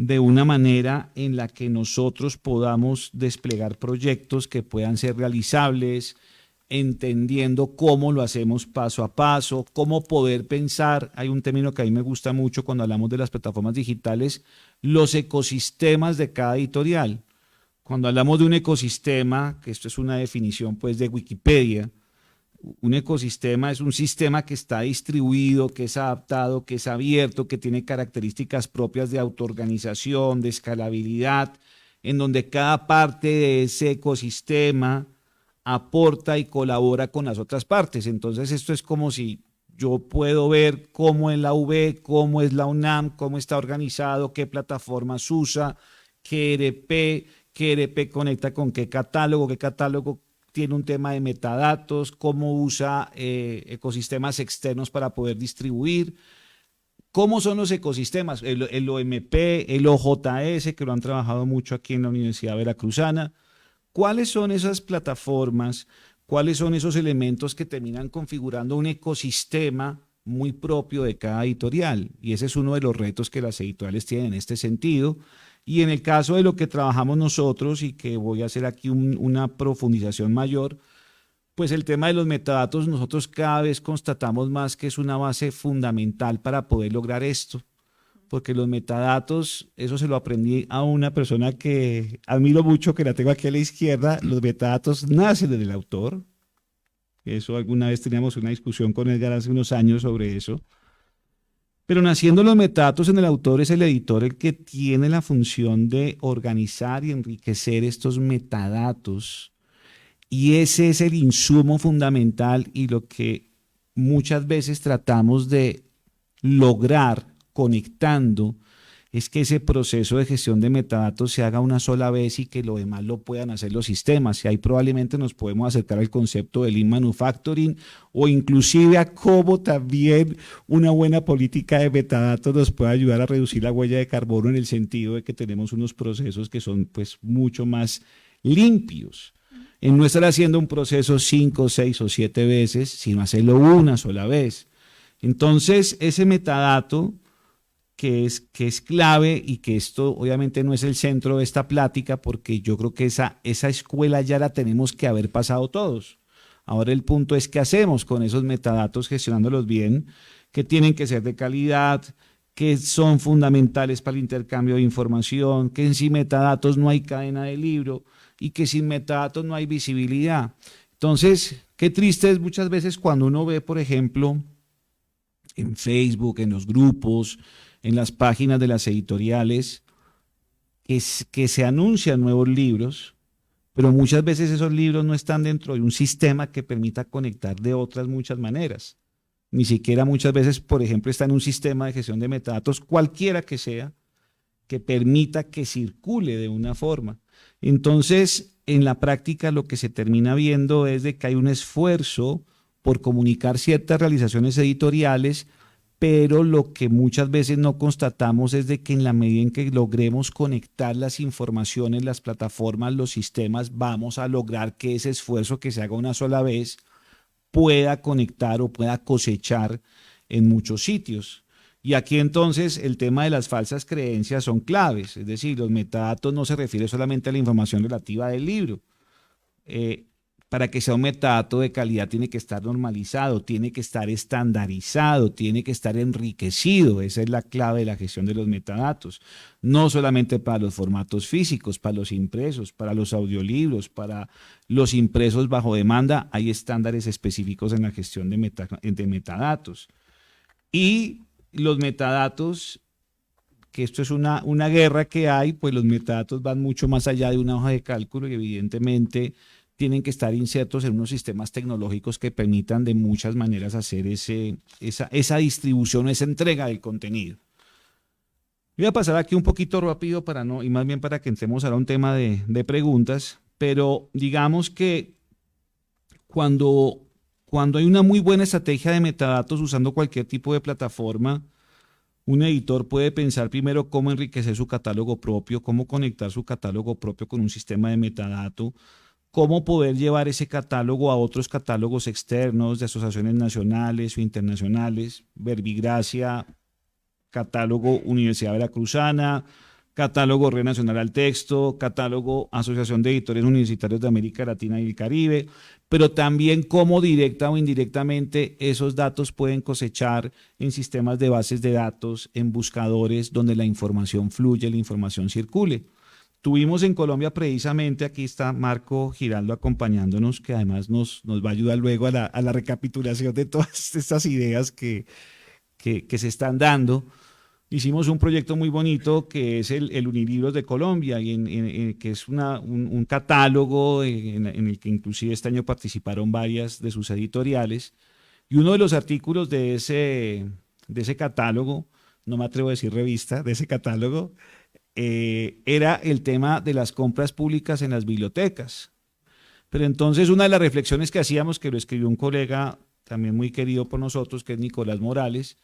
de una manera en la que nosotros podamos desplegar proyectos que puedan ser realizables, entendiendo cómo lo hacemos paso a paso, cómo poder pensar. Hay un término que a mí me gusta mucho cuando hablamos de las plataformas digitales, los ecosistemas de cada editorial. Cuando hablamos de un ecosistema, que esto es una definición pues de Wikipedia, un ecosistema es un sistema que está distribuido, que es adaptado, que es abierto, que tiene características propias de autoorganización, de escalabilidad, en donde cada parte de ese ecosistema aporta y colabora con las otras partes. Entonces esto es como si yo puedo ver cómo es la UB, cómo es la UNAM, cómo está organizado, qué plataformas usa, qué ERP conecta con qué catálogo tiene un tema de metadatos, cómo usa ecosistemas externos para poder distribuir. ¿Cómo son los ecosistemas? El OMP, el OJS, que lo han trabajado mucho aquí en la Universidad Veracruzana. ¿Cuáles son esas plataformas? ¿Cuáles son esos elementos que terminan configurando un ecosistema muy propio de cada editorial? Y ese es uno de los retos que las editoriales tienen en este sentido. Y en el caso de lo que trabajamos nosotros, y que voy a hacer aquí una profundización mayor, pues el tema de los metadatos, nosotros cada vez constatamos más que es una base fundamental para poder lograr esto. Porque los metadatos, eso se lo aprendí a una persona que admiro mucho, que la tengo aquí a la izquierda. Los metadatos nacen del autor. Eso alguna vez teníamos una discusión con Edgar hace unos años sobre eso. Pero naciendo los metadatos en el autor, es el editor el que tiene la función de organizar y enriquecer estos metadatos. Y ese es el insumo fundamental y lo que muchas veces tratamos de lograr conectando, es que ese proceso de gestión de metadatos se haga una sola vez y que lo demás lo puedan hacer los sistemas. Y ahí probablemente nos podemos acercar al concepto de Lean Manufacturing, o inclusive a cómo también una buena política de metadatos nos puede ayudar a reducir la huella de carbono, en el sentido de que tenemos unos procesos que son pues mucho más limpios. En no estar haciendo un proceso 5, 6 o 7 veces, sino hacerlo una sola vez. Entonces, ese metadato que es clave, y que esto obviamente no es el centro de esta plática, porque yo creo que esa escuela ya la tenemos que haber pasado todos. Ahora el punto es qué hacemos con esos metadatos, gestionándolos bien, que tienen que ser de calidad, que son fundamentales para el intercambio de información, que sin metadatos no hay cadena de libro y que sin metadatos no hay visibilidad. Entonces, qué triste es muchas veces cuando uno ve, por ejemplo, en Facebook, en los grupos, en las páginas de las editoriales, que se anuncian nuevos libros, pero muchas veces esos libros no están dentro de un sistema que permita conectar de otras muchas maneras. Ni siquiera muchas veces, por ejemplo, está en un sistema de gestión de metadatos, cualquiera que sea, que permita que circule de una forma. Entonces, en la práctica lo que se termina viendo es de que hay un esfuerzo por comunicar ciertas realizaciones editoriales, pero lo que muchas veces no constatamos es de que en la medida en que logremos conectar las informaciones, las plataformas, los sistemas, vamos a lograr que ese esfuerzo que se haga una sola vez pueda conectar o pueda cosechar en muchos sitios. Y aquí entonces el tema de las falsas creencias son claves, es decir, los metadatos no se refiere solamente a la información relativa del libro. Para que sea un metadato de calidad tiene que estar normalizado, tiene que estar estandarizado, tiene que estar enriquecido. Esa es la clave de la gestión de los metadatos. No solamente para los formatos físicos, para los impresos, para los audiolibros, para los impresos bajo demanda, hay estándares específicos en la gestión de metadatos. Y los metadatos, que esto es una guerra que hay, pues los metadatos van mucho más allá de una hoja de cálculo y evidentemente tienen que estar insertos en unos sistemas tecnológicos que permitan de muchas maneras hacer esa distribución, esa entrega del contenido. Voy a pasar aquí un poquito rápido para no, y más bien para que entremos ahora a un tema de preguntas, pero digamos que cuando hay una muy buena estrategia de metadatos usando cualquier tipo de plataforma, un editor puede pensar primero cómo enriquecer su catálogo propio, cómo conectar su catálogo propio con un sistema de metadato, cómo poder llevar ese catálogo a otros catálogos externos de asociaciones nacionales o internacionales, Verbigracia, catálogo Universidad Veracruzana, catálogo Red Nacional al Texto, catálogo Asociación de Editores Universitarios de América Latina y el Caribe, pero también cómo directa o indirectamente esos datos pueden cosechar en sistemas de bases de datos, en buscadores donde la información fluye, la información circule. Tuvimos en Colombia precisamente, aquí está Marco Giraldo acompañándonos, que además nos va a ayudar luego a la recapitulación de todas estas ideas que se están dando. Hicimos un proyecto muy bonito que es el Unilibros de Colombia, que es un catálogo en el que inclusive este año participaron varias de sus editoriales. Y uno de los artículos de ese catálogo, no me atrevo a decir revista, de ese catálogo, era el tema de las compras públicas en las bibliotecas. Pero entonces una de las reflexiones que hacíamos, que lo escribió un colega también muy querido por nosotros, que es Nicolás Morales,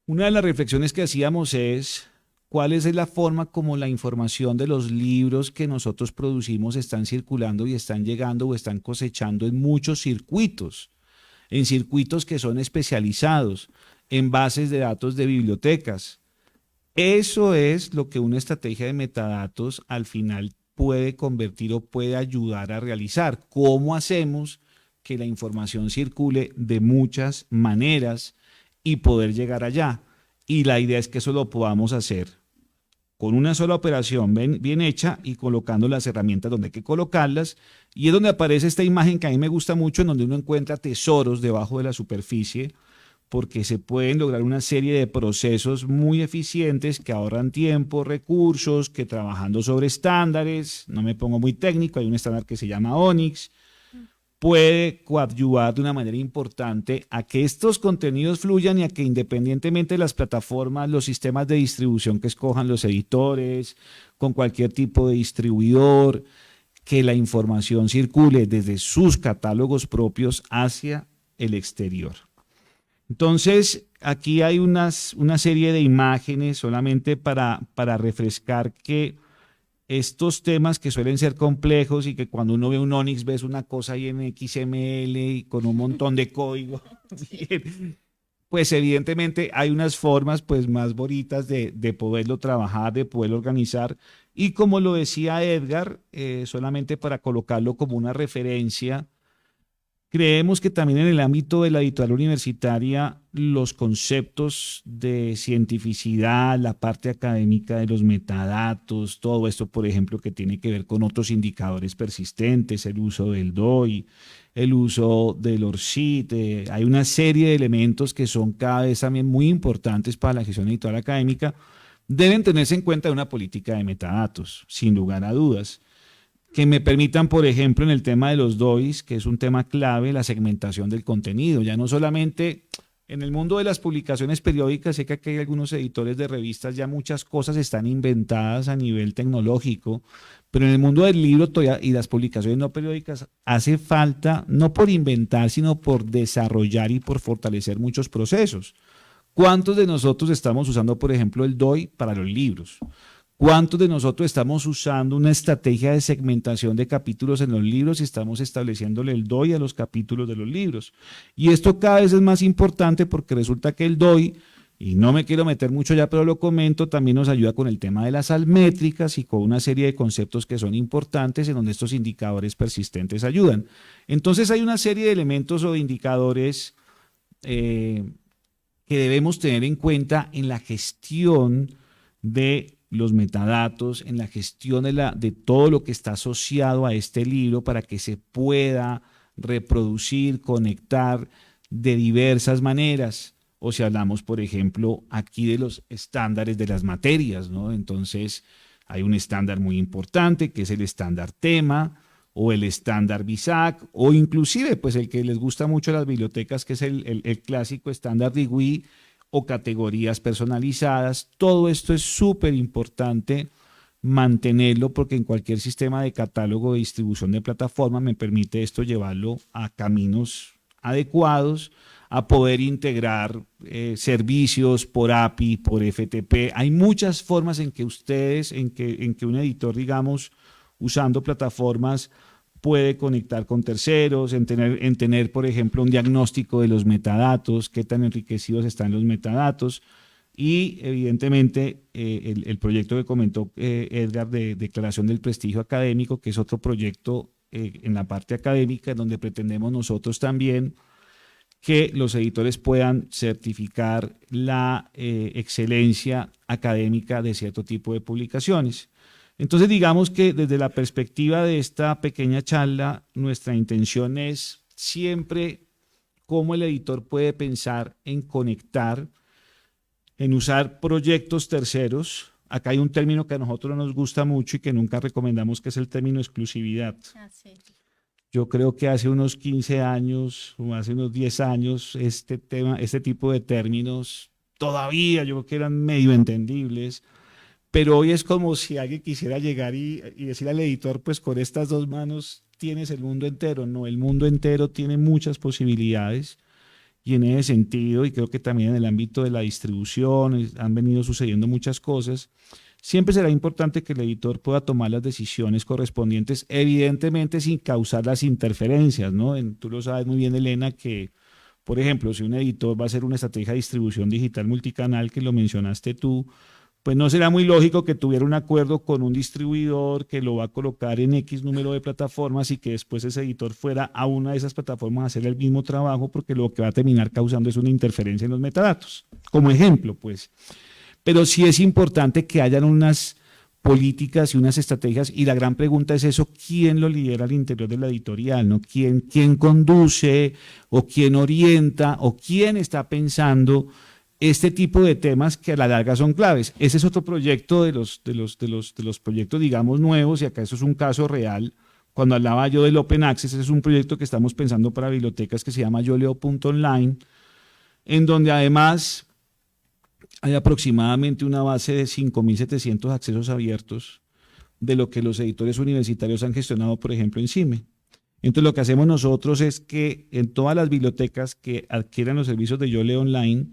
una de las reflexiones que hacíamos es cuál es la forma como la información de los libros que nosotros producimos están circulando y están llegando o están cosechando en muchos circuitos, en circuitos que son especializados, en bases de datos de bibliotecas. Eso es lo que una estrategia de metadatos al final puede convertir o puede ayudar a realizar. ¿Cómo hacemos que la información circule de muchas maneras y poder llegar allá? Y la idea es que eso lo podamos hacer con una sola operación bien hecha y colocando las herramientas donde hay que colocarlas. Y es donde aparece esta imagen que a mí me gusta mucho, en donde uno encuentra tesoros debajo de la superficie, porque se pueden lograr una serie de procesos muy eficientes que ahorran tiempo, recursos, que trabajando sobre estándares, no me pongo muy técnico, hay un estándar que se llama ONIX, puede coadyuvar de una manera importante a que estos contenidos fluyan y a que independientemente de las plataformas, los sistemas de distribución que escojan los editores, con cualquier tipo de distribuidor, que la información circule desde sus catálogos propios hacia el exterior. Entonces, aquí hay una serie de imágenes solamente para refrescar que estos temas que suelen ser complejos y que cuando uno ve un ONIX ves una cosa ahí en XML y con un montón de código, pues evidentemente hay unas formas pues más bonitas de poderlo trabajar, de poderlo organizar. Y como lo decía Edgar, solamente para colocarlo como una referencia, creemos que también en el ámbito de la editorial universitaria los conceptos de cientificidad, la parte académica de los metadatos, todo esto, por ejemplo, que tiene que ver con otros indicadores persistentes, el uso del DOI, el uso del ORCID, hay una serie de elementos que son cada vez también muy importantes para la gestión editorial académica, deben tenerse en cuenta en una política de metadatos, sin lugar a dudas, que me permitan, por ejemplo, en el tema de los DOIs, que es un tema clave, la segmentación del contenido. Ya no solamente En el mundo de las publicaciones periódicas, sé que aquí hay algunos editores de revistas, ya muchas cosas están inventadas a nivel tecnológico, pero en el mundo del libro todavía, y las publicaciones no periódicas hace falta, no por inventar, sino por desarrollar y por fortalecer muchos procesos. ¿Cuántos de nosotros estamos usando, por ejemplo, el DOI para los libros? ¿Cuántos de nosotros estamos usando una estrategia de segmentación de capítulos en los libros y estamos estableciéndole el DOI a los capítulos de los libros? Y esto cada vez es más importante porque resulta que el DOI, y no me quiero meter mucho ya, pero lo comento, también nos ayuda con el tema de las salmétricas y con una serie de conceptos que son importantes en donde estos indicadores persistentes ayudan. Entonces hay una serie de elementos o de indicadores que debemos tener en cuenta en la gestión de los metadatos, en la gestión de todo lo que está asociado a este libro para que se pueda reproducir, conectar de diversas maneras. O si hablamos, por ejemplo, aquí de los estándares de las materias, ¿no? Entonces, hay un estándar muy importante que es el estándar tema o el estándar BISAC o inclusive, pues el que les gusta mucho a las bibliotecas, que es el clásico estándar DIGUI, o categorías personalizadas. Todo esto es súper importante mantenerlo porque en cualquier sistema de catálogo de distribución de plataforma me permite esto llevarlo a caminos adecuados, a poder integrar servicios por API, por FTP. Hay muchas formas en que ustedes, en que un editor, digamos, usando plataformas, puede conectar con terceros, en tener, por ejemplo, un diagnóstico de los metadatos, qué tan enriquecidos están los metadatos y, evidentemente, el proyecto que comentó Edgar de declaración del prestigio académico, que es otro proyecto en la parte académica, en donde pretendemos nosotros también que los editores puedan certificar la excelencia académica de cierto tipo de publicaciones. Entonces, digamos que desde la perspectiva de esta pequeña charla, nuestra intención es siempre cómo el editor puede pensar en conectar, en usar proyectos terceros. Acá hay un término que a nosotros nos gusta mucho y que nunca recomendamos, que es el término exclusividad. Sí. Yo creo que hace unos 15 años o hace unos 10 años este tipo de términos todavía yo creo que eran medio entendibles. Pero hoy es como si alguien quisiera llegar y decir al editor, pues con estas dos manos tienes el mundo entero. No, el mundo entero tiene muchas posibilidades y en ese sentido, y creo que también en el ámbito de la distribución han venido sucediendo muchas cosas, siempre será importante que el editor pueda tomar las decisiones correspondientes, evidentemente sin causar las interferencias, ¿no? Tú lo sabes muy bien, Elena, que, por ejemplo, si un editor va a hacer una estrategia de distribución digital multicanal, que lo mencionaste tú, pues no será muy lógico que tuviera un acuerdo con un distribuidor que lo va a colocar en X número de plataformas y que después ese editor fuera a una de esas plataformas a hacer el mismo trabajo, porque lo que va a terminar causando es una interferencia en los metadatos. Como ejemplo, pues. Pero sí es importante que hayan unas políticas y unas estrategias, y la gran pregunta es eso: ¿quién lo lidera al interior de la editorial, ¿no? ¿Quién conduce o quién orienta o quién está pensando este tipo de temas que a la larga son claves? Ese es otro proyecto de los proyectos, digamos, nuevos, y acá eso es un caso real. Cuando hablaba yo del Open Access, ese es un proyecto que estamos pensando para bibliotecas que se llama yoleo.online, en donde además hay aproximadamente una base de 5.700 accesos abiertos de lo que los editores universitarios han gestionado, por ejemplo, en CIME. Entonces, lo que hacemos nosotros es que en todas las bibliotecas que adquieran los servicios de Yoleo Online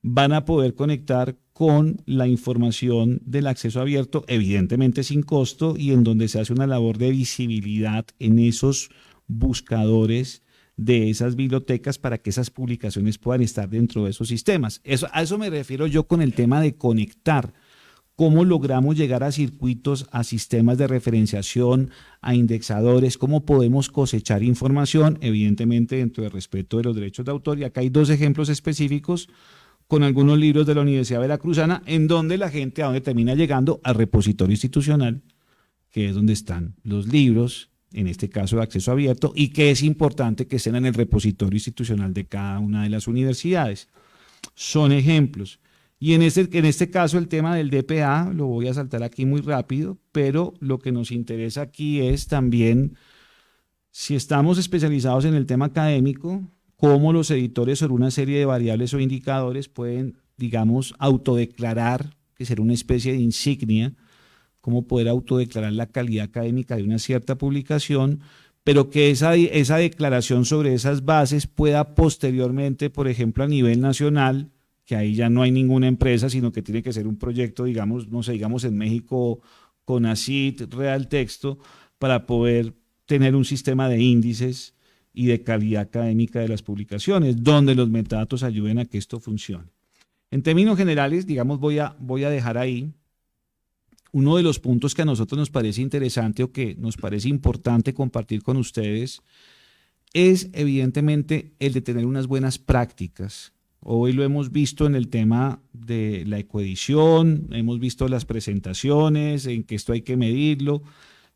van a poder conectar con la información del acceso abierto, evidentemente sin costo, y en donde se hace una labor de visibilidad en esos buscadores de esas bibliotecas para que esas publicaciones puedan estar dentro de esos sistemas. A eso me refiero yo con el tema de conectar. ¿Cómo logramos llegar a circuitos, a sistemas de referenciación, a indexadores? ¿Cómo podemos cosechar información? Evidentemente dentro del respeto de los derechos de autor. Y acá hay dos ejemplos específicos con algunos libros de la Universidad Veracruzana, en donde la gente a donde termina llegando al repositorio institucional, que es donde están los libros, en este caso de acceso abierto, y que es importante que estén en el repositorio institucional de cada una de las universidades. Son ejemplos. Y en este caso el tema del DPA, lo voy a saltar aquí muy rápido, pero lo que nos interesa aquí es también, si estamos especializados en el tema académico, cómo los editores sobre una serie de variables o indicadores pueden, digamos, autodeclarar, que será una especie de insignia, cómo poder autodeclarar la calidad académica de una cierta publicación, pero que esa declaración sobre esas bases pueda posteriormente, por ejemplo, a nivel nacional, que ahí ya no hay ninguna empresa, sino que tiene que ser un proyecto, digamos, no sé, digamos en México, CONACYT, Real Texto, para poder tener un sistema de índices y de calidad académica de las publicaciones, donde los metadatos ayuden a que esto funcione. En términos generales, digamos, voy a dejar ahí uno de los puntos que a nosotros nos parece interesante o que nos parece importante compartir con ustedes es evidentemente el de tener unas buenas prácticas. Hoy lo hemos visto en el tema de la ecoedición, hemos visto las presentaciones, en que esto hay que medirlo,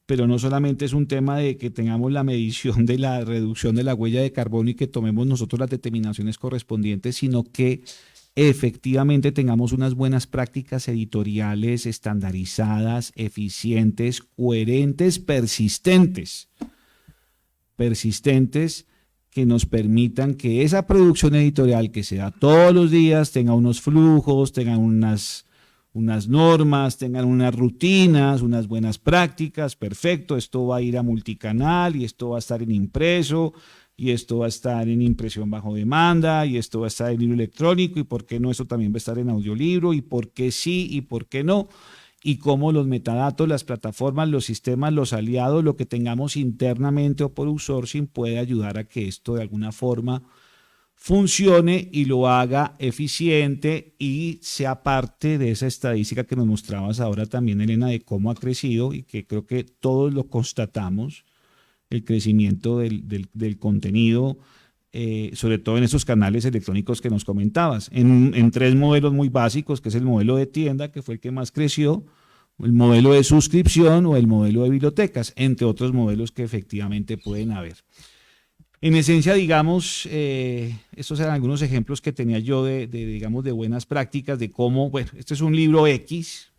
pero no solamente es un tema de que tengamos la medición de la reducción de la huella de carbono y que tomemos nosotros las determinaciones correspondientes, sino que efectivamente tengamos unas buenas prácticas editoriales estandarizadas, eficientes, coherentes, persistentes, que nos permitan que esa producción editorial que se da todos los días tenga unos flujos, tenga unas normas, tengan unas rutinas, unas buenas prácticas, perfecto, esto va a ir a multicanal y esto va a estar en impreso y esto va a estar en impresión bajo demanda y esto va a estar en libro electrónico y por qué no, eso también va a estar en audiolibro y por qué sí y por qué no, y cómo los metadatos, las plataformas, los sistemas, los aliados, lo que tengamos internamente o por outsourcing puede ayudar a que esto de alguna forma funcione y lo haga eficiente y sea parte de esa estadística que nos mostrabas ahora también, Elena, de cómo ha crecido y que creo que todos lo constatamos, el crecimiento del contenido, sobre todo en esos canales electrónicos que nos comentabas, en tres modelos muy básicos, que es el modelo de tienda, que fue el que más creció, el modelo de suscripción o el modelo de bibliotecas, entre otros modelos que efectivamente pueden haber. En esencia, digamos, estos eran algunos ejemplos que tenía yo digamos, de buenas prácticas, de cómo, bueno, este es un libro X,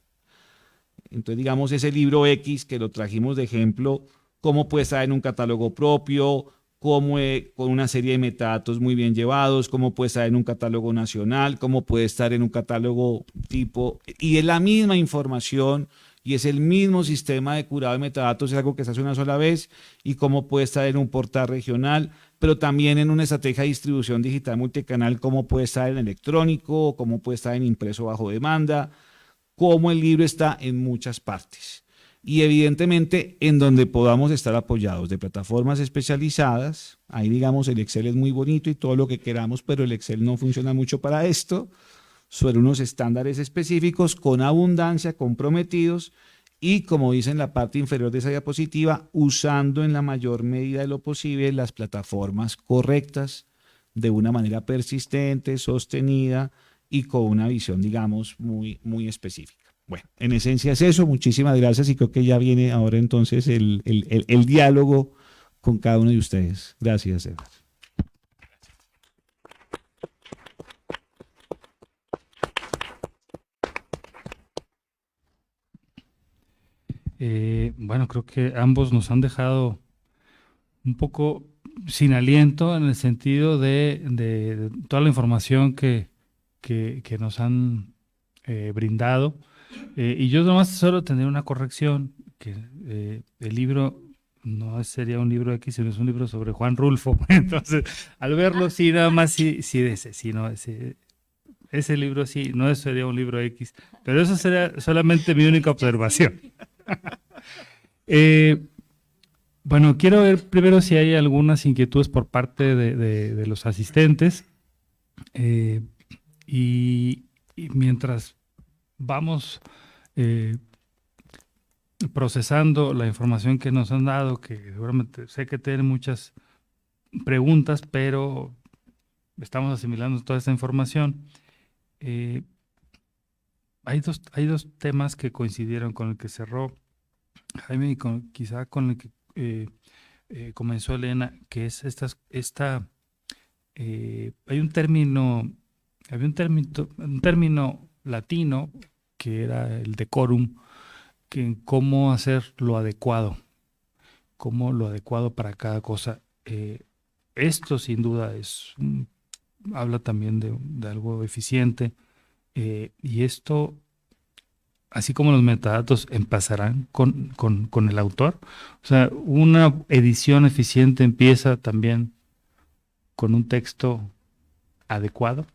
entonces, digamos, ese libro X que lo trajimos de ejemplo, cómo puede estar en un catálogo propio, cómo con una serie de metadatos muy bien llevados, cómo puede estar en un catálogo nacional, cómo puede estar en un catálogo tipo, y es la misma información, y es el mismo sistema de curado de metadatos, es algo que se hace una sola vez, y cómo puede estar en un portal regional, pero también en una estrategia de distribución digital multicanal, cómo puede estar en electrónico, cómo puede estar en impreso bajo demanda, cómo el libro está en muchas partes. Y evidentemente en donde podamos estar apoyados de plataformas especializadas, ahí digamos el Excel es muy bonito y todo lo que queramos, pero el Excel no funciona mucho para esto, sobre unos estándares específicos con abundancia, comprometidos y, como dice en la parte inferior de esa diapositiva, usando en la mayor medida de lo posible las plataformas correctas de una manera persistente, sostenida y con una visión, digamos, muy, muy específica. Bueno, en esencia es eso. Muchísimas gracias y creo que ya viene ahora entonces el diálogo con cada uno de ustedes. Gracias, Sebas. Bueno, creo que ambos nos han dejado un poco sin aliento en el sentido de toda la información que nos han brindado. Y yo nomás solo tendría una corrección, que el libro no sería un libro X, sino es un libro sobre Juan Rulfo. Entonces, al verlo, sí, nada más ese libro sí, no sería un libro X, pero eso sería solamente mi única observación. Bueno, quiero ver primero si hay algunas inquietudes por parte de los asistentes y mientras vamos procesando la información que nos han dado, que seguramente sé que tienen muchas preguntas, pero estamos asimilando toda esta información. Hay dos temas que coincidieron con el que cerró Jaime y quizá con el que comenzó Elena, que es hay un término latino que era el decorum, que en cómo hacer lo adecuado para cada cosa. esto sin duda habla también de algo eficiente, y esto, así como los metadatos, empezarán con el autor. O sea, una edición eficiente empieza también con un texto adecuado.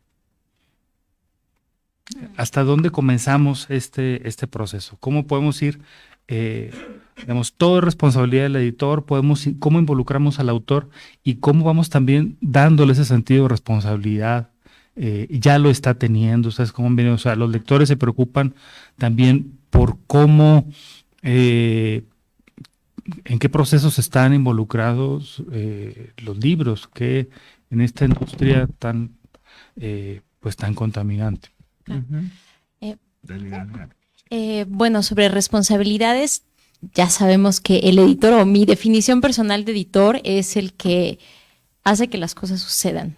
¿Hasta dónde comenzamos este proceso? ¿Cómo podemos ir? Digamos, todo es responsabilidad del editor, cómo involucramos al autor y cómo vamos también dándole ese sentido de responsabilidad. Ya lo está teniendo, ustedes cómo han venido, o sea, los lectores se preocupan también por cómo, en qué procesos están involucrados los libros, que en esta industria pues tan contaminante. Uh-huh. Bueno, sobre responsabilidades, ya sabemos que el editor, o mi definición personal de editor, es el que hace que las cosas sucedan,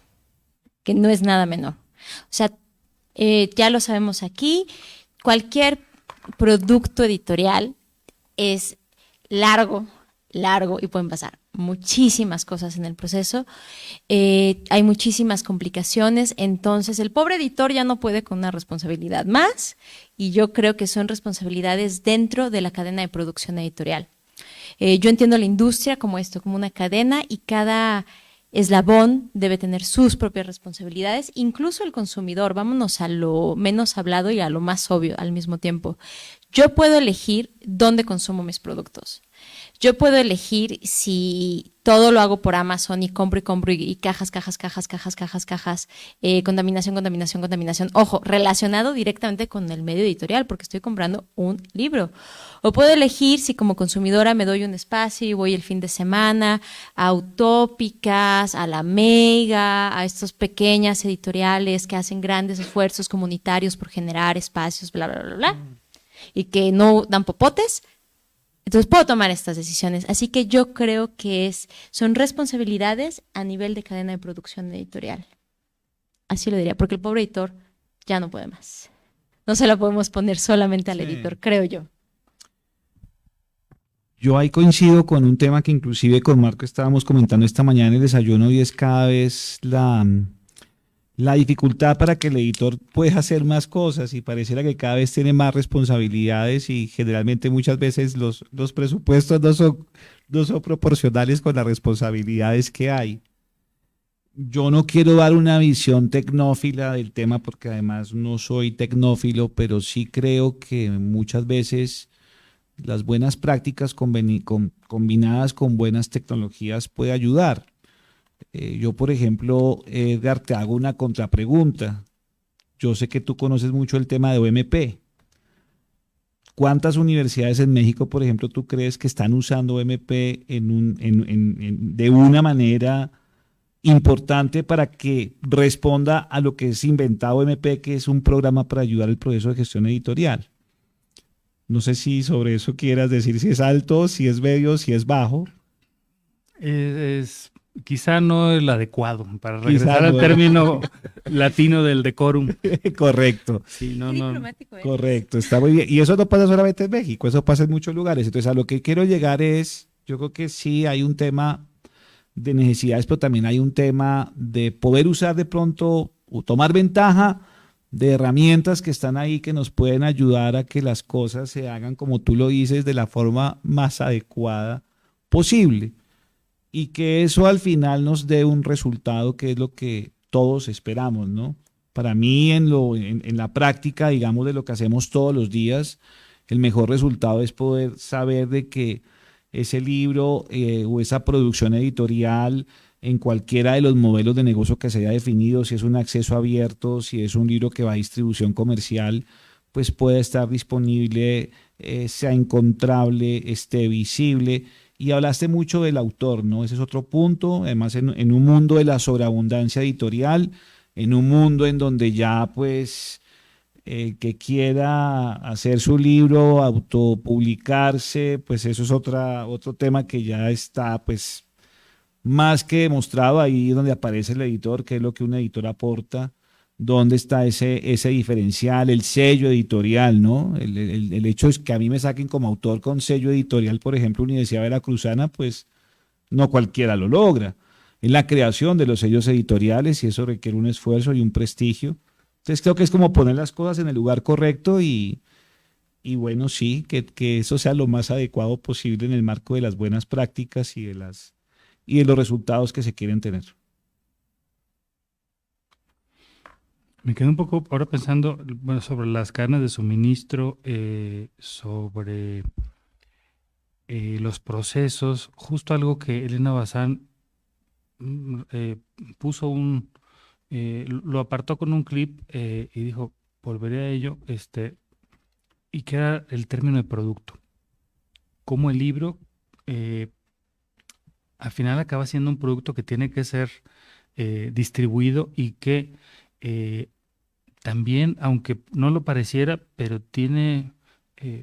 que no es nada menor. O sea, ya lo sabemos aquí, cualquier producto editorial es largo, y pueden pasar muchísimas cosas en el proceso. Hay muchísimas complicaciones, entonces el pobre editor ya no puede con una responsabilidad más, y yo creo que son responsabilidades dentro de la cadena de producción editorial. Yo entiendo la industria como esto, como una cadena, y cada eslabón debe tener sus propias responsabilidades, incluso el consumidor. Vámonos a lo menos hablado y a lo más obvio al mismo tiempo. Yo puedo elegir dónde consumo mis productos. Yo puedo elegir si todo lo hago por Amazon y compro y cajas, contaminación. Ojo, relacionado directamente con el medio editorial porque estoy comprando un libro. O puedo elegir si como consumidora me doy un espacio y voy el fin de semana a Utópicas, a La Mega, a estas pequeñas editoriales que hacen grandes esfuerzos comunitarios por generar espacios, bla, bla, bla, bla, y que no dan popotes. Entonces puedo tomar estas decisiones. Así que yo creo que son responsabilidades a nivel de cadena de producción editorial. Así lo diría, porque el pobre editor ya no puede más. No se lo podemos poner solamente al editor, creo yo. Yo ahí coincido con un tema que inclusive con Marco estábamos comentando esta mañana en el desayuno, y es cada vez la dificultad para que el editor pueda hacer más cosas, y pareciera que cada vez tiene más responsabilidades, y generalmente muchas veces los presupuestos no son proporcionales con las responsabilidades que hay. Yo no quiero dar una visión tecnófila del tema porque además no soy tecnófilo, pero sí creo que muchas veces las buenas prácticas combinadas con buenas tecnologías puede ayudar. Yo, por ejemplo, Edgar, te hago una contrapregunta. Yo sé que tú conoces mucho el tema de OMP. ¿Cuántas universidades en México, por ejemplo, tú crees que están usando OMP de una manera importante para que responda a lo que es inventado OMP, que es un programa para ayudar al proceso de gestión editorial? No sé si sobre eso quieras decir, si es alto, si es medio, si es bajo. Quizá no el adecuado, para regresar al término latino del decorum. Correcto. Sí, no. Correcto, está muy bien. Y eso no pasa solamente en México, eso pasa en muchos lugares. Entonces, a lo que quiero llegar es, yo creo que sí hay un tema de necesidades, pero también hay un tema de poder usar de pronto o tomar ventaja de herramientas que están ahí, que nos pueden ayudar a que las cosas se hagan, como tú lo dices, de la forma más adecuada posible. Y que eso al final nos dé un resultado que es lo que todos esperamos, ¿no? Para mí, en la práctica, digamos, de lo que hacemos todos los días, el mejor resultado es poder saber de que ese libro o esa producción editorial, en cualquiera de los modelos de negocio que se haya definido, si es un acceso abierto, si es un libro que va a distribución comercial, pues puede estar disponible, sea encontrable, esté visible. Y hablaste mucho del autor, ¿no? Ese es otro punto. Además, en un mundo de la sobreabundancia editorial, en un mundo en donde ya, pues, que quiera hacer su libro, autopublicarse, pues eso es otro tema que ya está, pues, más que demostrado. Ahí donde aparece el editor, qué es lo que un editor aporta, dónde está ese diferencial, el sello editorial, ¿no? El hecho es que a mí me saquen como autor con sello editorial, por ejemplo, Universidad Veracruzana, pues no cualquiera lo logra. en la creación de los sellos editoriales y eso requiere un esfuerzo y un prestigio. Entonces creo que es como poner las cosas en el lugar correcto y bueno, sí, que eso sea lo más adecuado posible en el marco de las buenas prácticas y de los resultados que se quieren tener. Me quedé un poco ahora pensando, bueno, sobre las cadenas de suministro, sobre los procesos, justo algo que Elena Bazán puso lo apartó con un clip y dijo, volveré a ello, y que era el término de producto. Cómo el libro al final acaba siendo un producto que tiene que ser distribuido y que también, aunque no lo pareciera, pero tiene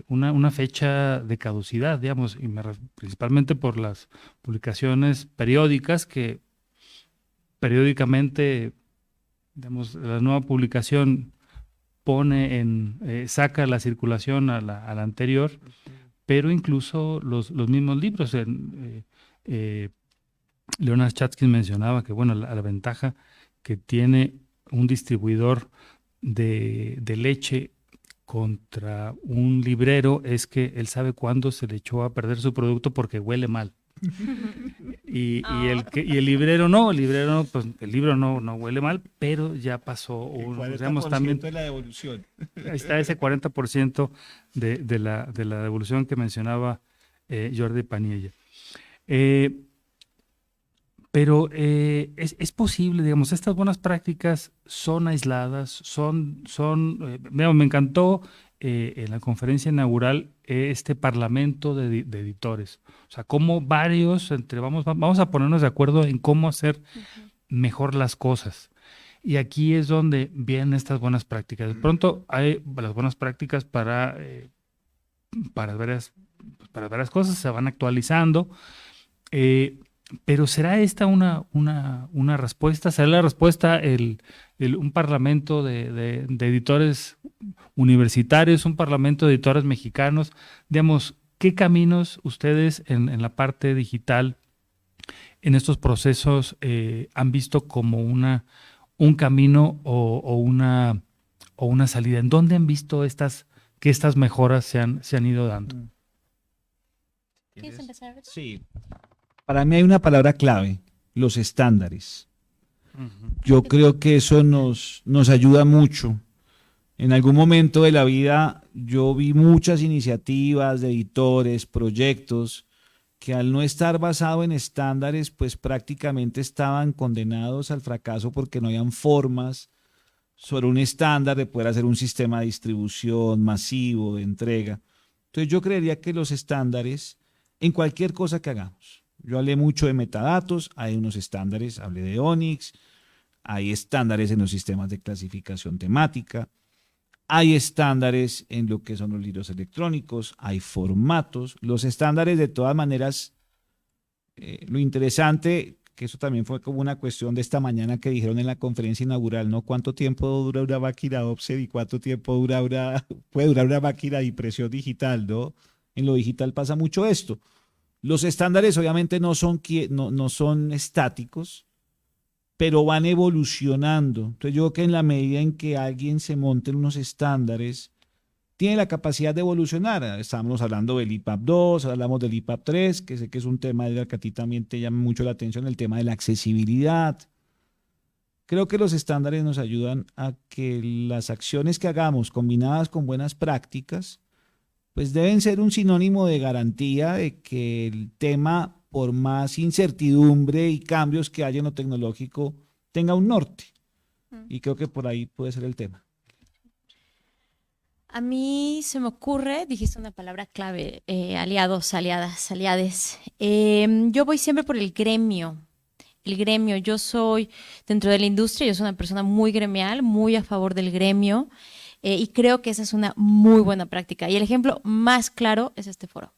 una fecha de caducidad, digamos, y principalmente por las publicaciones periódicas que periódicamente, digamos, la nueva publicación saca la circulación a la anterior, pero incluso los mismos libros. Leonard Chatzkin mencionaba que, bueno, la ventaja que tiene un distribuidor de leche contra un librero es que él sabe cuándo se le echó a perder su producto porque huele mal. Y el librero no, pues el libro no huele mal, pero ya pasó digamos, también de la devolución. Ahí está ese 40% de la devolución que mencionaba Jordi Paniella. Pero es posible, digamos, estas buenas prácticas son aisladas, me encantó en la conferencia inaugural este parlamento de editores. O sea, cómo varios, vamos a ponernos de acuerdo en cómo hacer mejor las cosas. Y aquí es donde vienen estas buenas prácticas. De pronto hay las buenas prácticas para varias cosas, se van actualizando. Pero ¿será esta una respuesta? ¿Será la respuesta un parlamento de editores universitarios, un parlamento de editores mexicanos? Digamos, ¿qué caminos ustedes en la parte digital, en estos procesos, han visto como un camino o una salida? ¿En dónde han visto que estas mejoras se han ido dando? ¿Quieres empezar? Sí. Para mí hay una palabra clave, los estándares. Yo creo que eso nos ayuda mucho. En algún momento de la vida yo vi muchas iniciativas de editores, proyectos, que al no estar basado en estándares, pues prácticamente estaban condenados al fracaso porque no habían formas sobre un estándar de poder hacer un sistema de distribución masivo, de entrega. Entonces yo creería que los estándares en cualquier cosa que hagamos. Yo hablé mucho de metadatos, hay unos estándares, hablé de ONIX, hay estándares en los sistemas de clasificación temática, hay estándares en lo que son los libros electrónicos, hay formatos, los estándares de todas maneras, lo interesante, que eso también fue como una cuestión de esta mañana que dijeron en la conferencia inaugural, ¿no? ¿Cuánto tiempo dura una máquina offset y cuánto tiempo puede durar una máquina de impresión digital, ¿no? En lo digital pasa mucho esto. Los estándares obviamente no son estáticos, pero van evolucionando. Entonces yo creo que en la medida en que alguien se monte en unos estándares, tiene la capacidad de evolucionar. Estábamos hablando del IPAP 2, hablamos del IPAP 3, que sé que es un tema que a ti también te llama mucho la atención, el tema de la accesibilidad. Creo que los estándares nos ayudan a que las acciones que hagamos combinadas con buenas prácticas pues deben ser un sinónimo de garantía de que el tema, por más incertidumbre y cambios que haya en lo tecnológico, tenga un norte. Y creo que por ahí puede ser el tema. A mí se me ocurre, dijiste una palabra clave, aliados, aliadas, aliades. Yo voy siempre por el gremio. El gremio, yo soy dentro de la industria, yo soy una persona muy gremial, muy a favor del gremio. Y creo que esa es una muy buena práctica. Y el ejemplo más claro es este foro.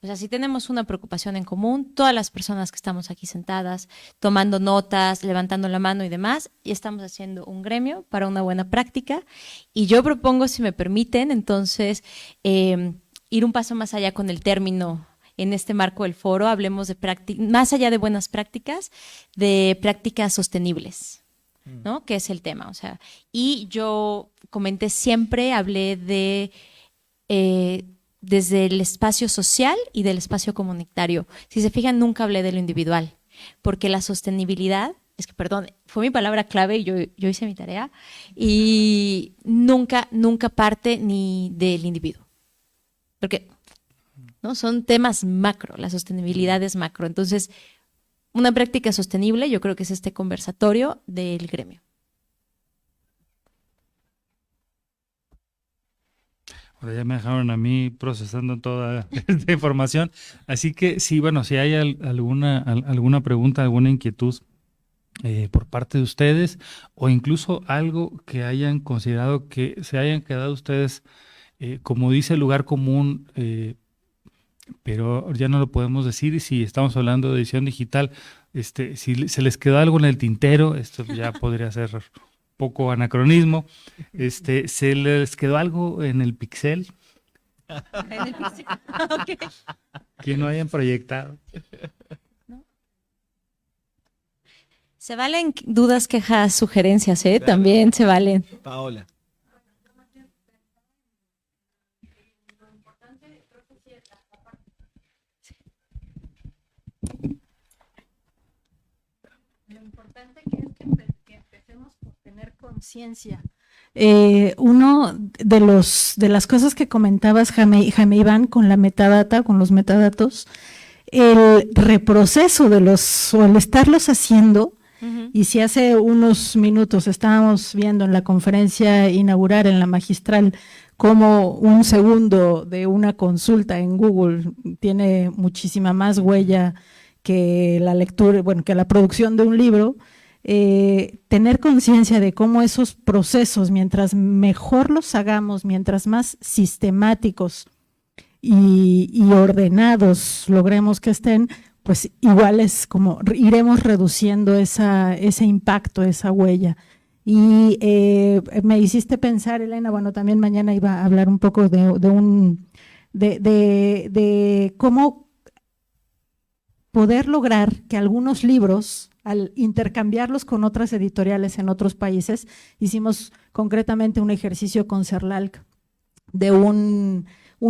O sea, si tenemos una preocupación en común, todas las personas que estamos aquí sentadas, tomando notas, levantando la mano y demás, y estamos haciendo un gremio para una buena práctica. Y yo propongo, si me permiten, entonces, ir un paso más allá con el término en este marco del foro hablemos de más allá de buenas prácticas, de prácticas sostenibles, ¿no? Que es el tema, o sea, y yo comenté siempre, hablé de desde el espacio social y del espacio comunitario. Si se fijan, nunca hablé de lo individual, porque la sostenibilidad, es que perdón, fue mi palabra clave y yo hice mi tarea, y nunca parte ni del individuo, porque ¿no? Son temas macro, la sostenibilidad es macro. Entonces, una práctica sostenible yo creo que es este conversatorio del gremio. Ahora ya me dejaron a mí procesando toda esta información. Así que sí, bueno, si hay alguna pregunta, alguna inquietud por parte de ustedes, o incluso algo que hayan considerado que se hayan quedado ustedes, como dice el lugar común, pero ya no lo podemos decir, y si estamos hablando de edición digital, si se les quedó algo en el tintero, esto ya podría ser poco anacronismo, se les quedó algo en el pixel En el pixel. Okay. que no hayan proyectado. ¿No? Se valen dudas, quejas, sugerencias, claro. También se valen. Paola. Lo importante que es que empecemos por tener conciencia. Uno de las cosas que comentabas, Jaime Iván, con la metadata, con los metadatos, el reproceso o el estarlos haciendo. Y si hace unos minutos estábamos viendo en la conferencia inaugural en la magistral cómo un segundo de una consulta en Google tiene muchísima más huella que la lectura, bueno, que la producción de un libro, tener conciencia de cómo esos procesos, mientras mejor los hagamos, mientras más sistemáticos y ordenados logremos que estén, pues igual es como iremos reduciendo ese impacto, esa huella. Y me hiciste pensar, Elena, bueno, también mañana iba a hablar un poco de cómo poder lograr que algunos libros, al intercambiarlos con otras editoriales en otros países, hicimos concretamente un ejercicio con CERLALC de un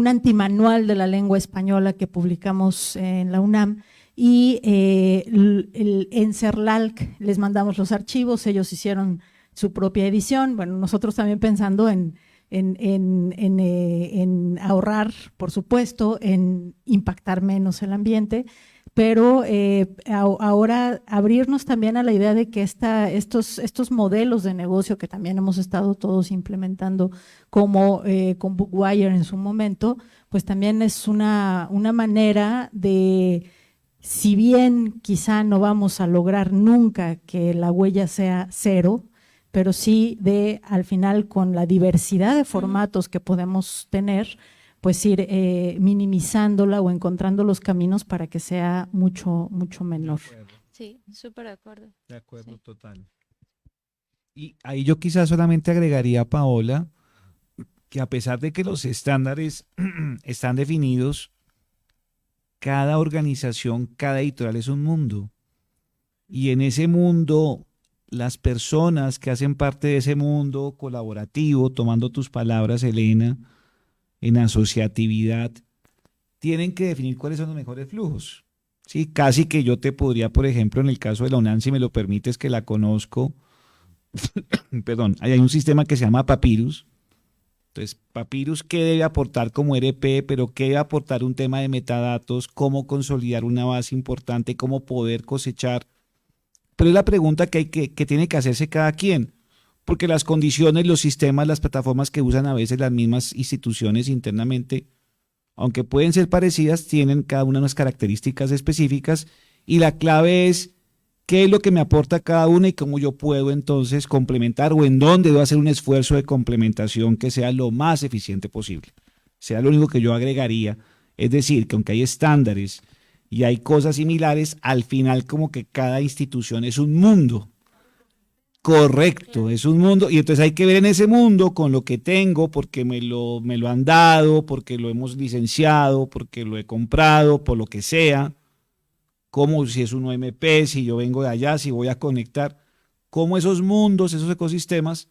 antimanual de la lengua española que publicamos en la UNAM, y en CERLALC les mandamos los archivos, ellos hicieron su propia edición, bueno, nosotros también pensando en ahorrar, por supuesto, en impactar menos el ambiente, pero ahora abrirnos también a la idea de que estos modelos de negocio que también hemos estado todos implementando como con Bookwire en su momento, pues también es una manera de, si bien quizá no vamos a lograr nunca que la huella sea cero, pero sí de al final con la diversidad de formatos que podemos tener, pues ir minimizándola o encontrando los caminos para que sea mucho, mucho menor. Sí, súper de acuerdo. De acuerdo, sí. Total. Y ahí yo quizás solamente agregaría, Paola, que a pesar de que los estándares están definidos, cada organización, cada editorial es un mundo. Y en ese mundo, las personas que hacen parte de ese mundo colaborativo, tomando tus palabras, Elena, en asociatividad, tienen que definir cuáles son los mejores flujos. ¿Sí? Casi que yo te podría, por ejemplo, en el caso de la UNAM, si me lo permites, que la conozco, perdón, hay un sistema que se llama Papyrus. Entonces, Papyrus, ¿qué debe aportar como RP? Pero ¿qué debe aportar un tema de metadatos? ¿Cómo consolidar una base importante? ¿Cómo poder cosechar? Pero es la pregunta que tiene que hacerse cada quien, porque las condiciones, los sistemas, las plataformas que usan a veces las mismas instituciones internamente, aunque pueden ser parecidas, tienen cada una unas características específicas, y la clave es qué es lo que me aporta cada una y cómo yo puedo entonces complementar, o en dónde debo hacer un esfuerzo de complementación que sea lo más eficiente posible. Sea lo único que yo agregaría, es decir, que aunque hay estándares y hay cosas similares, al final como que cada institución es un mundo. Correcto, es un mundo, y entonces hay que ver en ese mundo con lo que tengo, porque me lo han dado, porque lo hemos licenciado, porque lo he comprado, por lo que sea, como si es un OMP, si yo vengo de allá, si voy a conectar, cómo esos mundos, esos ecosistemas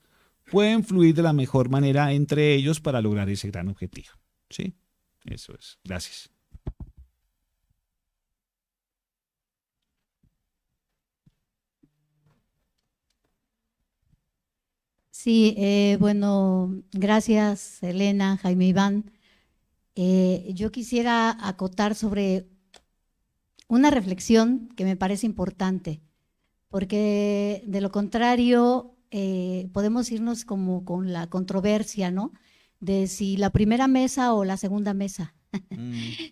pueden fluir de la mejor manera entre ellos para lograr ese gran objetivo. ¿Sí? Eso es. Gracias. Sí, bueno, gracias Elena, Jaime Iván. Yo quisiera acotar sobre una reflexión que me parece importante, porque de lo contrario podemos irnos como con la controversia, ¿no? De si la primera mesa o la segunda mesa.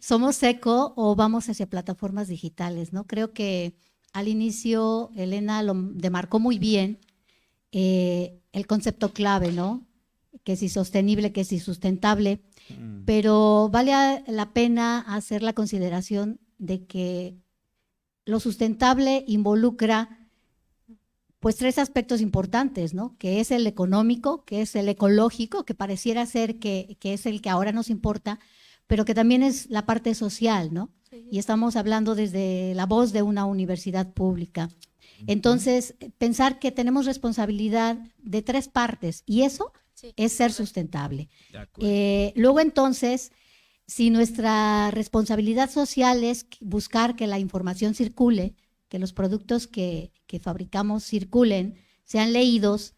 ¿Somos eco o vamos hacia plataformas digitales, ¿no? Creo que al inicio Elena lo demarcó muy bien, el concepto clave, ¿no? Que si sostenible, que si sustentable, pero vale la pena hacer la consideración de que lo sustentable involucra pues tres aspectos importantes, ¿no? Que es el económico, que es el ecológico, que pareciera ser que es el que ahora nos importa, pero que también es la parte social, ¿no? Sí. Y estamos hablando desde la voz de una universidad pública. Entonces, pensar que tenemos responsabilidad de tres partes y eso sí, es ser sustentable. Luego, entonces, si nuestra responsabilidad social es buscar que la información circule, que los productos que fabricamos circulen, sean leídos,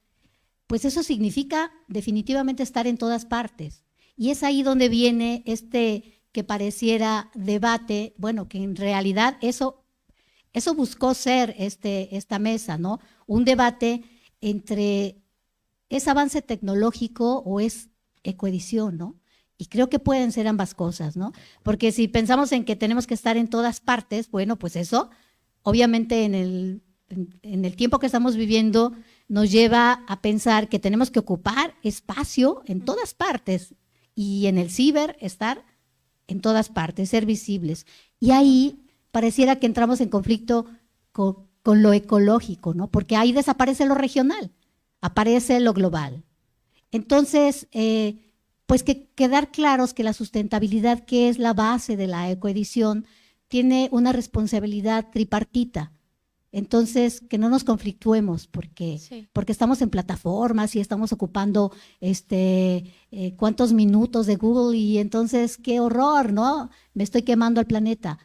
pues eso significa definitivamente estar en todas partes. Y es ahí donde viene que pareciera debate, bueno, que en realidad eso buscó ser esta mesa, ¿no? Un debate entre ¿es avance tecnológico o es ecoedición, ¿no? Y creo que pueden ser ambas cosas, ¿no? Porque si pensamos en que tenemos que estar en todas partes, bueno, pues eso, obviamente en el tiempo que estamos viviendo nos lleva a pensar que tenemos que ocupar espacio en todas partes y en el ciber estar en todas partes, ser visibles. Y ahí pareciera que entramos en conflicto con lo ecológico, ¿no? Porque ahí desaparece lo regional, aparece lo global. Entonces, pues que quedar claros que la sustentabilidad, que es la base de la ecoedición, tiene una responsabilidad tripartita. Entonces, que no nos conflictuemos porque estamos en plataformas y estamos ocupando cuántos minutos de Google y entonces, qué horror, ¿no? Me estoy quemando al planeta.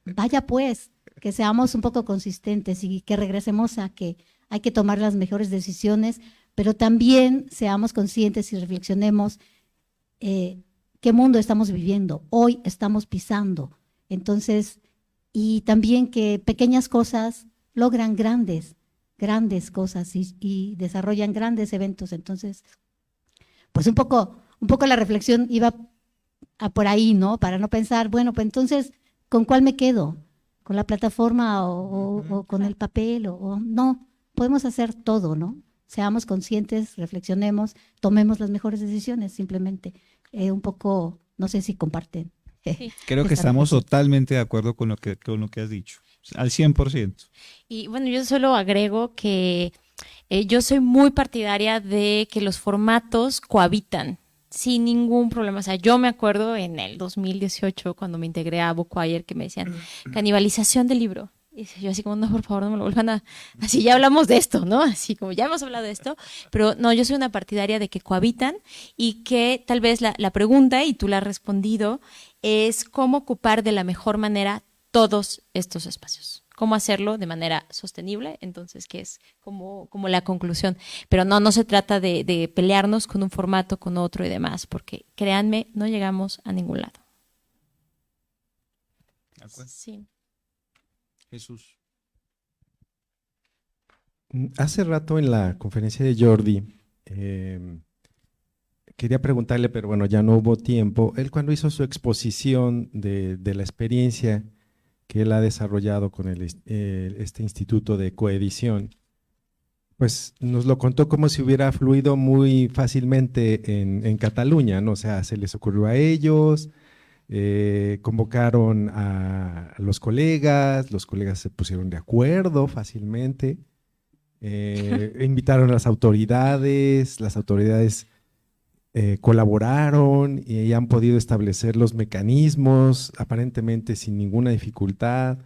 Vaya pues, que seamos un poco consistentes y que regresemos a que hay que tomar las mejores decisiones, pero también seamos conscientes y reflexionemos qué mundo estamos viviendo, hoy estamos pisando. Entonces, y también que pequeñas cosas logran grandes cosas y desarrollan grandes eventos. Entonces, pues un poco la reflexión iba por ahí, ¿no? Para no pensar, bueno, pues entonces, ¿con cuál me quedo? ¿Con la plataforma o con el papel? O no, podemos hacer todo, ¿no? Seamos conscientes, reflexionemos, tomemos las mejores decisiones, simplemente. Un poco, no sé si comparten. Sí. Creo que estamos totalmente de acuerdo con lo que has dicho, al 100%. Y bueno, yo solo agrego que yo soy muy partidaria de que los formatos cohabitan sin ningún problema. O sea, yo me acuerdo en el 2018 cuando me integré a Bookwire que me decían canibalización del libro. Y yo así como, no, por favor, no me lo vuelvan a... Así ya hablamos de esto, ¿no? Así como ya hemos hablado de esto, pero no, yo soy una partidaria de que cohabitan y que tal vez la pregunta, y tú la has respondido, es cómo ocupar de la mejor manera todos estos espacios. Cómo hacerlo de manera sostenible, entonces, que es como la conclusión. Pero no se trata de pelearnos con un formato, con otro y demás, porque créanme, no llegamos a ningún lado. Sí. Jesús. Hace rato en la conferencia de Jordi, quería preguntarle, pero bueno, ya no hubo tiempo. Él cuando hizo su exposición de la experiencia que él ha desarrollado con este instituto de coedición, pues nos lo contó como si hubiera fluido muy fácilmente en Cataluña, ¿no? O sea, se les ocurrió a ellos, convocaron a los colegas se pusieron de acuerdo fácilmente Invitaron a las autoridades colaboraron y han podido establecer los mecanismos, aparentemente sin ninguna dificultad,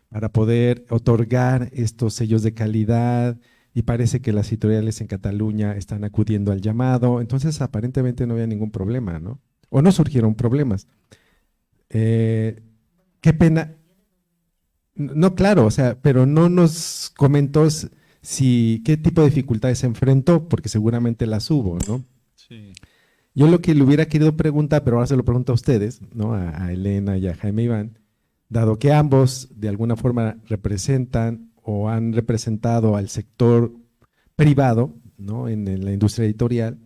para poder otorgar estos sellos de calidad, y parece que las editoriales en Cataluña están acudiendo al llamado. Entonces aparentemente no había ningún problema, ¿no? O no surgieron problemas. Qué pena. No, claro, o sea, pero no nos comentó qué tipo de dificultades se enfrentó, porque seguramente las hubo, ¿no? Sí. Yo lo que le hubiera querido preguntar, pero ahora se lo pregunto a ustedes, ¿no? A Elena y a Jaime Iván, dado que ambos de alguna forma representan o han representado al sector privado, ¿no? En la industria editorial,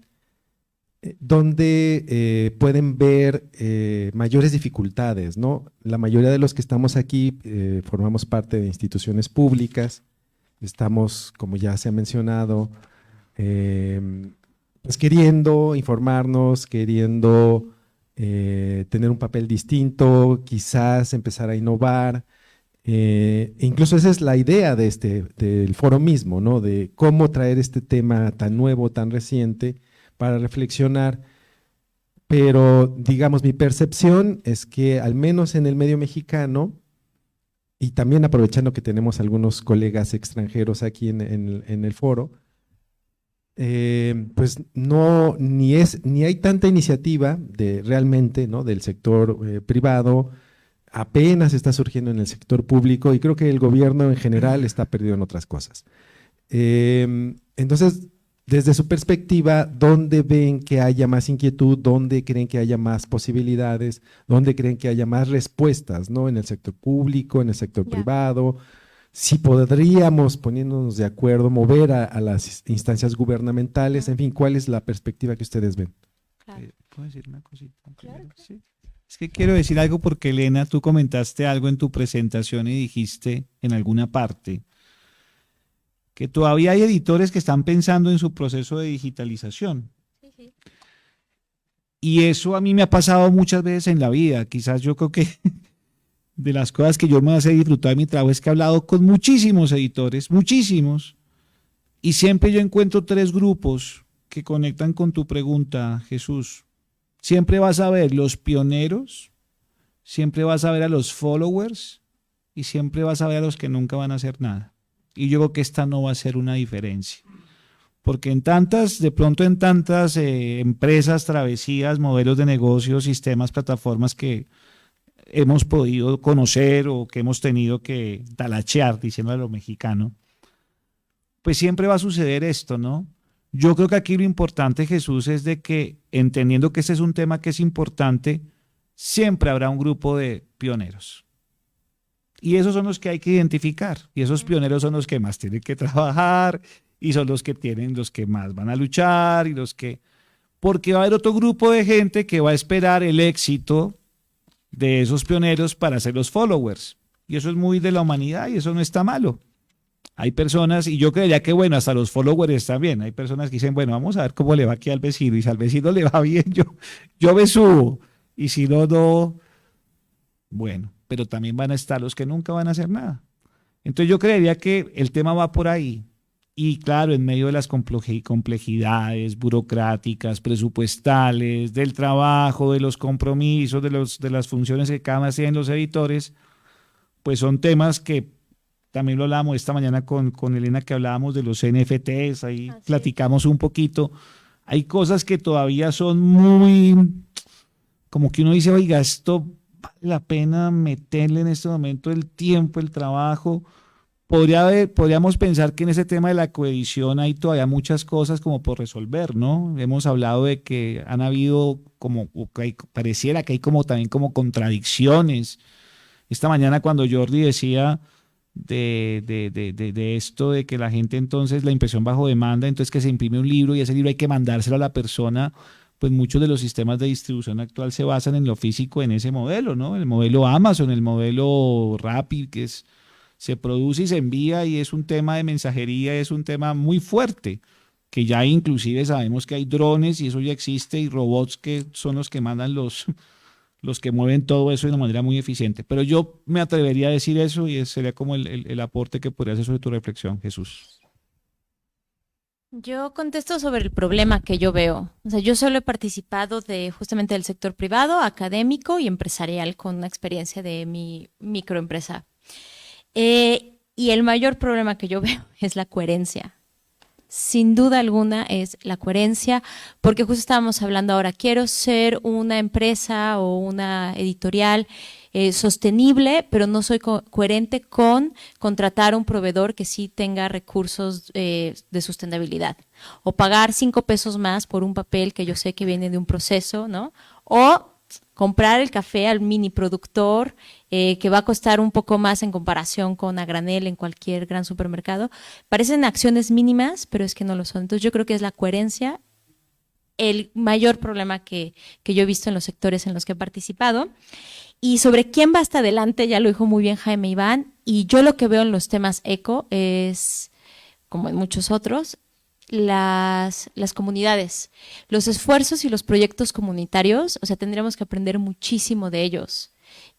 donde pueden ver mayores dificultades, ¿no? La mayoría de los que estamos aquí formamos parte de instituciones públicas, estamos, como ya se ha mencionado, pues queriendo informarnos, queriendo tener un papel distinto, quizás empezar a innovar. Incluso esa es la idea del foro mismo, ¿no? De cómo traer este tema tan nuevo, tan reciente, para reflexionar. Pero, digamos, mi percepción es que al menos en el medio mexicano, y también aprovechando que tenemos algunos colegas extranjeros aquí en el foro, pues no, ni hay tanta iniciativa realmente, ¿no? Del sector privado. Apenas está surgiendo en el sector público, y creo que el gobierno en general está perdido en otras cosas. Entonces, desde su perspectiva, ¿dónde ven que haya más inquietud? ¿Dónde creen que haya más posibilidades? ¿Dónde creen que haya más respuestas, ¿no? En el sector público, en el sector privado. Si podríamos, poniéndonos de acuerdo, mover a las instancias gubernamentales, en fin, ¿cuál es la perspectiva que ustedes ven? Claro. ¿Puedo decir una cosita? Claro. Sí. Es que quiero decir algo porque, Elena, tú comentaste algo en tu presentación y dijiste en alguna parte que todavía hay editores que están pensando en su proceso de digitalización. Sí, sí. Y eso a mí me ha pasado muchas veces en la vida. Quizás yo creo que de las cosas que yo más he disfrutado de mi trabajo es que he hablado con muchísimos editores, muchísimos, y siempre yo encuentro tres grupos que conectan con tu pregunta, Jesús. Siempre vas a ver los pioneros, siempre vas a ver a los followers y siempre vas a ver a los que nunca van a hacer nada. Y yo creo que esta no va a ser una diferencia. Porque de pronto en tantas empresas, travesías, modelos de negocio, sistemas, plataformas que hemos podido conocer o que hemos tenido que talachear, diciendo a lo mexicano, pues siempre va a suceder esto, ¿no? Yo creo que aquí lo importante, Jesús, es de que, entendiendo que ese es un tema que es importante, siempre habrá un grupo de pioneros. Y esos son los que hay que identificar. Y esos pioneros son los que más tienen que trabajar y son los que más van a luchar y porque va a haber otro grupo de gente que va a esperar el éxito de esos pioneros para ser los followers. Y eso es muy de la humanidad y eso no está malo. Hay personas, y yo creería que, bueno, hasta los followers también, hay personas que dicen, bueno, vamos a ver cómo le va aquí al vecino, y si al vecino le va bien, yo me subo, y si no, no, bueno, pero también van a estar los que nunca van a hacer nada. Entonces yo creería que el tema va por ahí, y claro, en medio de las complejidades burocráticas, presupuestales, del trabajo, de los compromisos, de las funciones que cada vez tienen los editores, pues son temas que también lo hablábamos esta mañana con Elena, que hablábamos de los NFTs, ahí platicamos un poquito. Hay cosas que todavía son muy, como que uno dice, oiga, esto vale la pena meterle en este momento el tiempo, el trabajo. Podríamos pensar que en ese tema de la coedición hay todavía muchas cosas como por resolver, ¿no? Hemos hablado de que han habido pareciera que hay también como contradicciones. Esta mañana cuando Jordi decía de esto de que la gente entonces, la impresión bajo demanda, entonces que se imprime un libro y ese libro hay que mandárselo a la persona, pues muchos de los sistemas de distribución actual se basan en lo físico, en ese modelo, ¿no? El modelo Amazon, el modelo Rappi, que se produce y se envía y es un tema de mensajería, es un tema muy fuerte, que ya inclusive sabemos que hay drones y eso ya existe y robots que son los que mandan los que mueven todo eso de una manera muy eficiente. Pero yo me atrevería a decir eso y ese sería como el aporte que podría hacer sobre tu reflexión, Jesús. Yo contesto sobre el problema que yo veo. O sea, yo solo he participado de justamente del sector privado, académico y empresarial con una experiencia de mi microempresa. Y el mayor problema que yo veo es la coherencia. Sin duda alguna es la coherencia, porque justo estábamos hablando ahora, quiero ser una empresa o una editorial sostenible, pero no soy coherente con contratar a un proveedor que sí tenga recursos de sustentabilidad, o pagar 5 pesos más por un papel que yo sé que viene de un proceso, ¿no? O comprar el café al mini productor que va a costar un poco más en comparación con a granel en cualquier gran supermercado. Parecen acciones mínimas, pero es que no lo son. Entonces yo creo que es la coherencia el mayor problema que yo he visto en los sectores en los que he participado. Y sobre quién va hasta adelante, ya lo dijo muy bien Jaime Iván, y yo lo que veo en los temas eco es, como en muchos otros, las comunidades, los esfuerzos y los proyectos comunitarios, o sea, tendríamos que aprender muchísimo de ellos.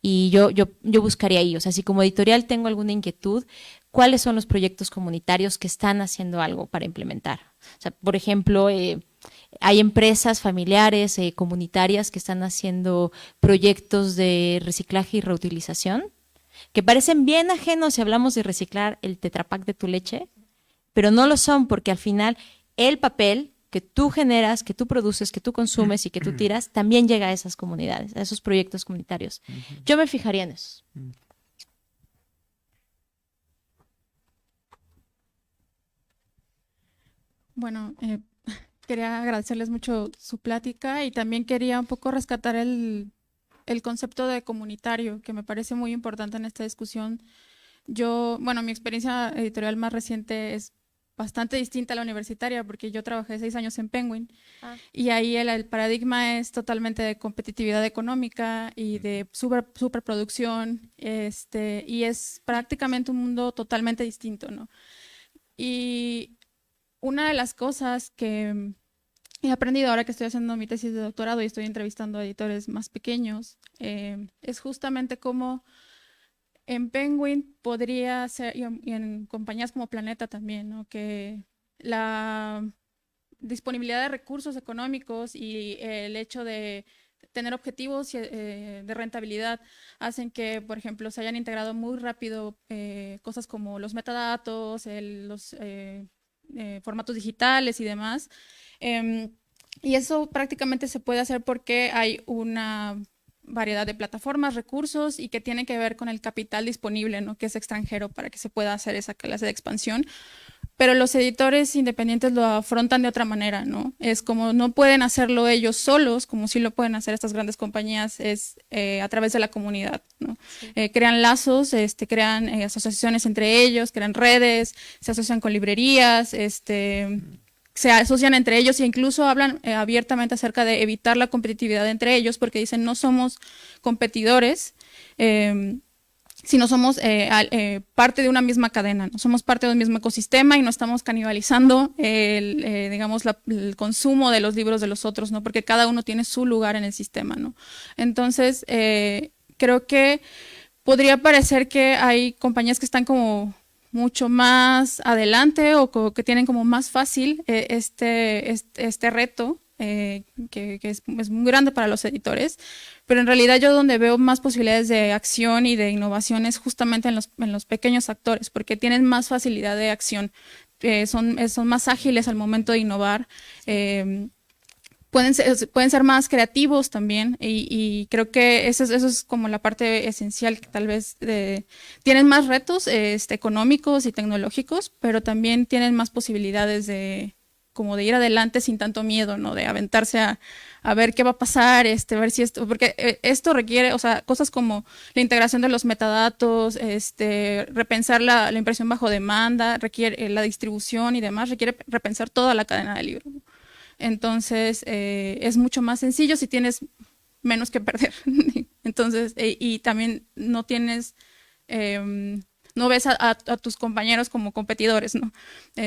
Y yo buscaría ahí, o sea, si como editorial tengo alguna inquietud, ¿cuáles son los proyectos comunitarios que están haciendo algo para implementar? O sea, por ejemplo, hay empresas familiares, comunitarias que están haciendo proyectos de reciclaje y reutilización, que parecen bien ajenos si hablamos de reciclar el Tetra Pak de tu leche, pero no lo son porque al final el papel que tú generas, que tú produces, que tú consumes y que tú tiras, también llega a esas comunidades, a esos proyectos comunitarios. Yo me fijaría en eso. Bueno, quería agradecerles mucho su plática y también quería un poco rescatar el concepto de comunitario, que me parece muy importante en esta discusión. Bueno, mi experiencia editorial más reciente es bastante distinta a la universitaria, porque yo trabajé 6 años en Penguin, y ahí el paradigma es totalmente de competitividad económica y de superproducción, y es prácticamente un mundo totalmente distinto, ¿no? Y una de las cosas que he aprendido ahora que estoy haciendo mi tesis de doctorado y estoy entrevistando a editores más pequeños, es justamente cómo en Penguin podría ser, y en compañías como Planeta también, ¿no? Que la disponibilidad de recursos económicos y el hecho de tener objetivos de rentabilidad hacen que, por ejemplo, se hayan integrado muy rápido cosas como los metadatos, los formatos digitales y demás. Y eso prácticamente se puede hacer porque hay una variedad de plataformas, recursos y que tienen que ver con el capital disponible, ¿no? Que es extranjero para que se pueda hacer esa clase de expansión. Pero los editores independientes lo afrontan de otra manera, ¿no? Es como no pueden hacerlo ellos solos, como sí lo pueden hacer estas grandes compañías, es a través de la comunidad, ¿no? Sí. Crean lazos, crean asociaciones entre ellos, crean redes, se asocian con librerías, se asocian entre ellos e incluso hablan abiertamente acerca de evitar la competitividad entre ellos porque dicen no somos competidores, sino somos parte de una misma cadena, ¿no? Somos parte de un mismo ecosistema y no estamos canibalizando digamos, el consumo de los libros de los otros, ¿no? Porque cada uno tiene su lugar en el sistema, ¿no? Entonces, creo que podría parecer que hay compañías que están como mucho más adelante o que tienen como más fácil este reto, que es muy grande para los editores, pero en realidad yo donde veo más posibilidades de acción y de innovación es justamente en los pequeños actores, porque tienen más facilidad de acción, son más ágiles al momento de innovar, pueden ser más creativos también y creo que eso es como la parte esencial, que tal vez tienen más retos económicos y tecnológicos, pero también tienen más posibilidades de ir adelante sin tanto miedo, ¿no? De aventarse a ver qué va a pasar, ver si porque esto requiere, o sea, cosas como la integración de los metadatos, repensar la impresión bajo demanda, requiere la distribución y demás, requiere repensar toda la cadena del libro, ¿no? Entonces, es mucho más sencillo si tienes menos que perder. Entonces, y también no tienes, no ves a tus compañeros como competidores, ¿no?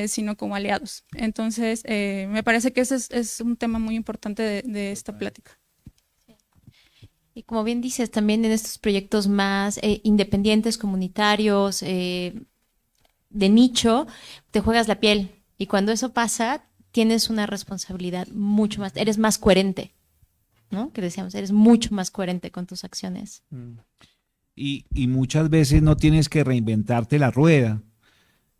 Sino como aliados. Entonces, me parece que ese es un tema muy importante de esta plática. Y como bien dices, también en estos proyectos más independientes, comunitarios, de nicho, te juegas la piel. Y cuando eso pasa, tienes una responsabilidad mucho más, eres más coherente, ¿no? Que decíamos, eres mucho más coherente con tus acciones. Y muchas veces no tienes que reinventarte la rueda.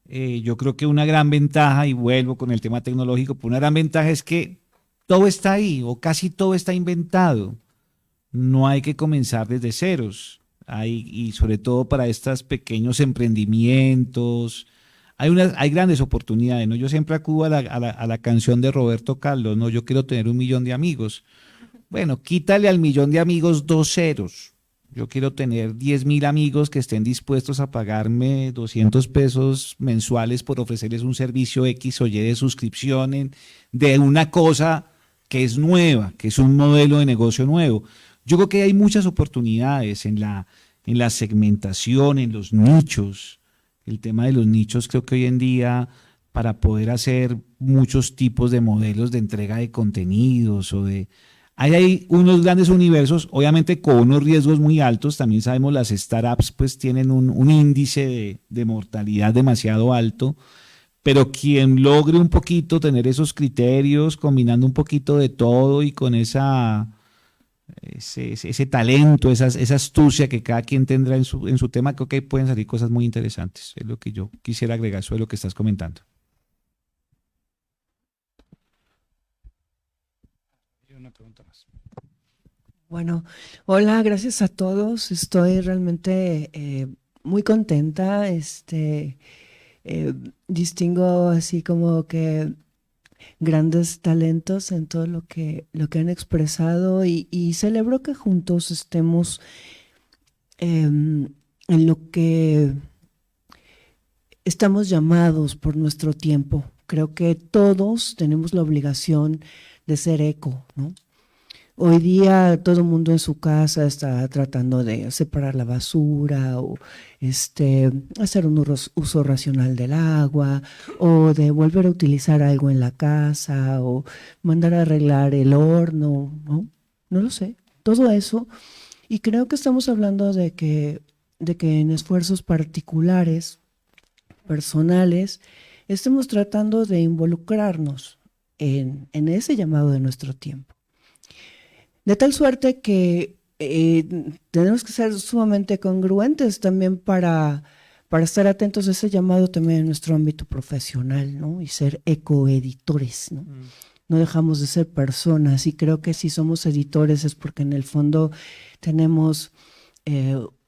Yo creo que una gran ventaja, y vuelvo con el tema tecnológico, pues una gran ventaja es que todo está ahí o casi todo está inventado. No hay que comenzar desde ceros. Y sobre todo para estos pequeños emprendimientos, hay grandes oportunidades, ¿no? Yo siempre acudo a la canción de Roberto Carlos, ¿no? Yo quiero tener 1.000.000 de amigos. Bueno, quítale al 1.000.000 de amigos 2 ceros. Yo quiero tener 10.000 amigos que estén dispuestos a pagarme 200 pesos mensuales por ofrecerles un servicio X o Y de suscripción de una cosa que es nueva, que es un modelo de negocio nuevo. Yo creo que hay muchas oportunidades en la segmentación, en los nichos. El tema de los nichos, creo que hoy en día, para poder hacer muchos tipos de modelos de entrega de contenidos hay unos grandes universos, obviamente con unos riesgos muy altos. También sabemos las startups pues tienen un índice de mortalidad demasiado alto, pero quien logre un poquito tener esos criterios, combinando un poquito de todo y con ese talento, esa astucia que cada quien tendrá en su tema, creo que pueden salir cosas muy interesantes. Es lo que yo quisiera agregar sobre lo que estás comentando. Una pregunta más. Bueno, hola, gracias a todos. Estoy realmente muy contenta. Distingo así como que grandes talentos en todo lo que han expresado y celebro que juntos estemos en lo que estamos llamados por nuestro tiempo. Creo que todos tenemos la obligación de ser eco, ¿no? Hoy día todo el mundo en su casa está tratando de separar la basura o hacer un uso racional del agua o de volver a utilizar algo en la casa o mandar a arreglar el horno, ¿no? No lo sé, todo eso. Y creo que estamos hablando de que en esfuerzos particulares, personales, estemos tratando de involucrarnos en ese llamado de nuestro tiempo. De tal suerte que tenemos que ser sumamente congruentes también para estar atentos a ese llamado también en nuestro ámbito profesional, ¿no? Y ser ecoeditores, ¿no? No dejamos de ser personas, y creo que si somos editores es porque en el fondo tenemos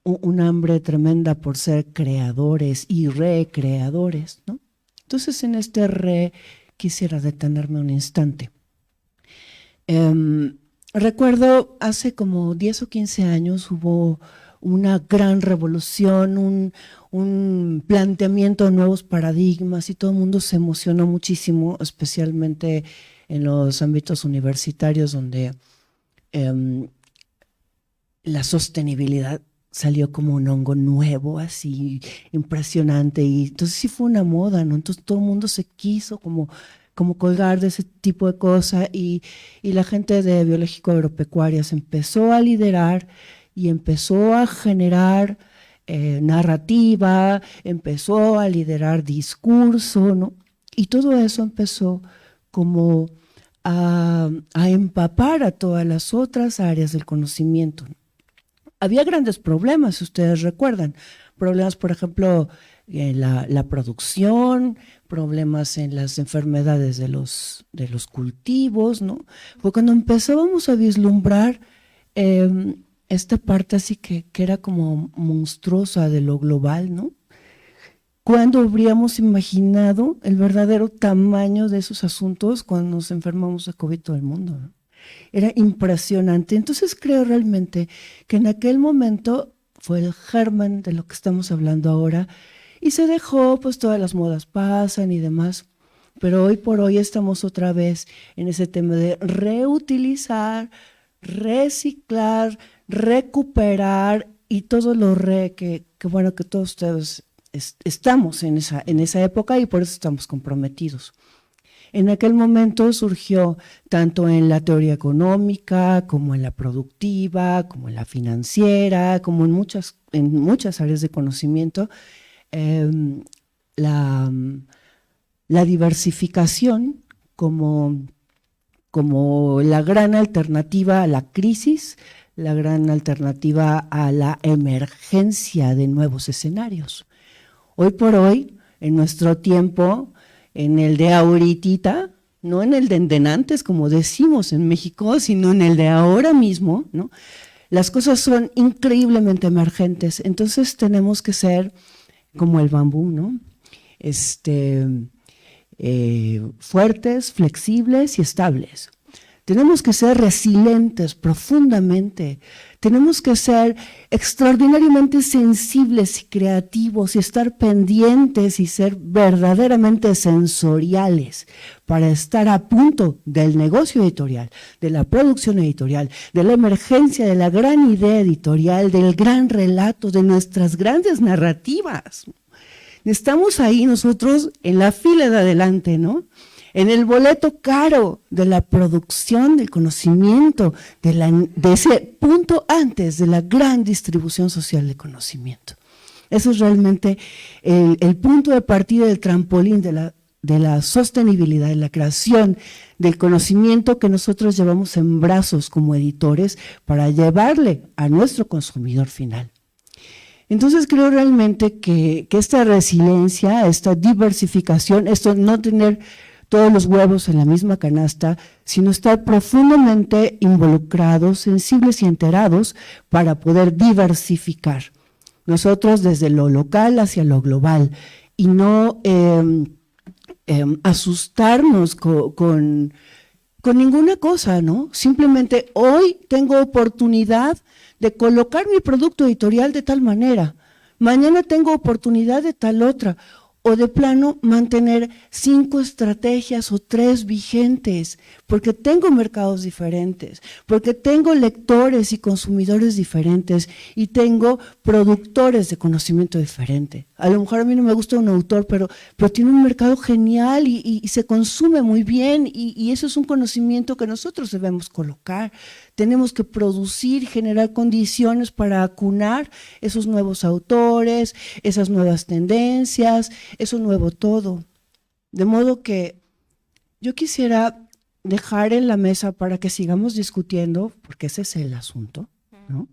un hambre tremenda por ser creadores y recreadores, ¿no? Entonces en este quisiera detenerme un instante. Recuerdo hace como 10 o 15 años hubo una gran revolución, un planteamiento de nuevos paradigmas y todo el mundo se emocionó muchísimo, especialmente en los ámbitos universitarios donde la sostenibilidad salió como un hongo nuevo, así impresionante, y entonces sí fue una moda, ¿no? Entonces todo el mundo se quiso como colgar de ese tipo de cosas y la gente de Biológico Agropecuarias empezó a liderar y empezó a generar narrativa, empezó a liderar discurso, ¿no? Y todo eso empezó como a empapar a todas las otras áreas del conocimiento. Había grandes problemas, si ustedes recuerdan, problemas, por ejemplo, en la producción, problemas en las enfermedades de los cultivos, ¿no? Fue cuando empezábamos a vislumbrar esta parte así que era como monstruosa de lo global, ¿no? ¿Cuándo habríamos imaginado el verdadero tamaño de esos asuntos cuando nos enfermamos de COVID todo el mundo, ¿no? Era impresionante. Entonces creo realmente que en aquel momento fue el germen de lo que estamos hablando ahora y se dejó, pues todas las modas pasan y demás, pero hoy por hoy estamos otra vez en ese tema de reutilizar, reciclar, recuperar y todo lo que bueno, que todos ustedes estamos en esa época y por eso estamos comprometidos. En aquel momento surgió tanto en la teoría económica, como en la productiva, como en la financiera, como en muchas áreas de conocimiento, la la diversificación como la gran alternativa a la crisis, la gran alternativa a la emergencia de nuevos escenarios. Hoy por hoy, en nuestro tiempo, en el de ahorita, no en el de antes, como decimos en México, sino en el de ahora mismo, ¿no? Las cosas son increíblemente emergentes, entonces tenemos que ser como el bambú, ¿no? Fuertes, flexibles y estables. Tenemos que ser resilientes profundamente, tenemos que ser extraordinariamente sensibles y creativos y estar pendientes y ser verdaderamente sensoriales para estar a punto del negocio editorial, de la producción editorial, de la emergencia de la gran idea editorial, del gran relato, de nuestras grandes narrativas. Estamos ahí nosotros en la fila de adelante, ¿no? En el boleto caro de la producción del conocimiento, de ese punto antes de la gran distribución social de conocimiento. Eso es realmente el punto de partida del trampolín de la sostenibilidad, de la creación del conocimiento que nosotros llevamos en brazos como editores para llevarle a nuestro consumidor final. Entonces creo realmente que esta resiliencia, esta diversificación, esto no tener todos los huevos en la misma canasta, sino estar profundamente involucrados, sensibles y enterados para poder diversificar. Nosotros desde lo local hacia lo global y no asustarnos con ninguna cosa, ¿no? Simplemente hoy tengo oportunidad de colocar mi producto editorial de tal manera, mañana tengo oportunidad de tal otra, o de plano mantener 5 estrategias o 3 vigentes, porque tengo mercados diferentes, porque tengo lectores y consumidores diferentes y tengo productores de conocimiento diferente. A lo mejor a mí no me gusta un autor, pero tiene un mercado genial y se consume muy bien y eso es un conocimiento que nosotros debemos colocar. Tenemos que producir, generar condiciones para acunar esos nuevos autores, esas nuevas tendencias, eso nuevo todo. De modo que yo quisiera dejar en la mesa para que sigamos discutiendo, porque ese es el asunto, ¿no?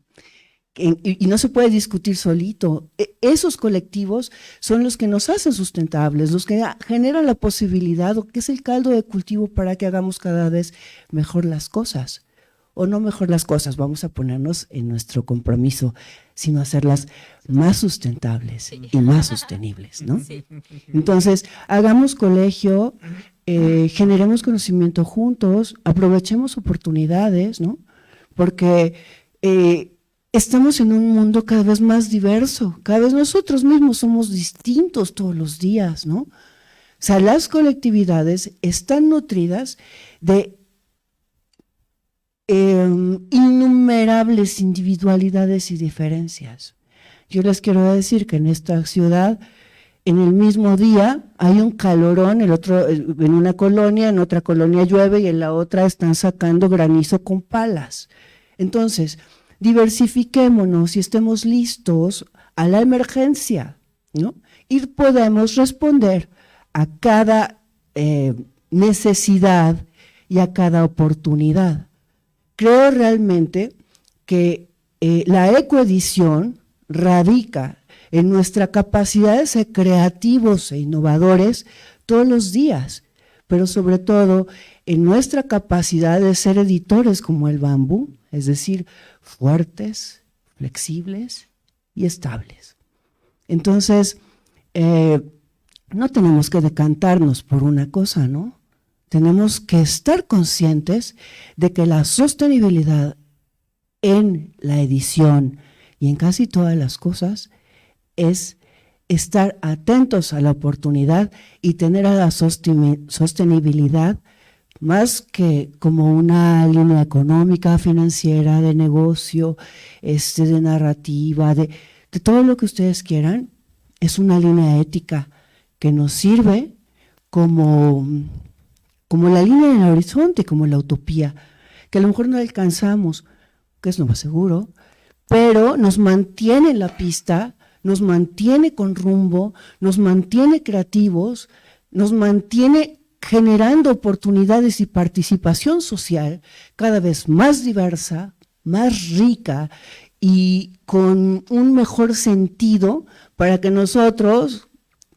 Y no se puede discutir solito. Esos colectivos son los que nos hacen sustentables, los que generan la posibilidad, o que es el caldo de cultivo para que hagamos cada vez mejor las cosas. O no mejor las cosas, vamos a ponernos en nuestro compromiso, sino hacerlas más sustentables y más sostenibles, ¿no? Sí. Entonces, hagamos colegio, generemos conocimiento juntos, aprovechemos oportunidades, ¿no? Porque estamos en un mundo cada vez más diverso, cada vez nosotros mismos somos distintos todos los días, ¿no? O sea, las colectividades están nutridas de innumerables individualidades y diferencias. Yo les quiero decir que en esta ciudad, en el mismo día, hay un calorón, en una colonia, en otra colonia llueve y en la otra están sacando granizo con palas. Entonces, diversifiquémonos y estemos listos a la emergencia, ¿no? Y podemos responder a cada necesidad y a cada oportunidad. Creo realmente que la ecoedición radica en nuestra capacidad de ser creativos e innovadores todos los días, pero sobre todo en nuestra capacidad de ser editores como el bambú, es decir, fuertes, flexibles y estables. Entonces, no tenemos que decantarnos por una cosa, ¿no? Tenemos que estar conscientes de que la sostenibilidad en la edición y en casi todas las cosas es estar atentos a la oportunidad y tener a la sostenibilidad más que como una línea económica, financiera, de negocio, de narrativa, de todo lo que ustedes quieran. Es una línea ética que nos sirve como la línea en el horizonte, como la utopía, que a lo mejor no alcanzamos, que es lo más seguro, pero nos mantiene en la pista, nos mantiene con rumbo, nos mantiene creativos, nos mantiene generando oportunidades y participación social cada vez más diversa, más rica y con un mejor sentido para que nosotros,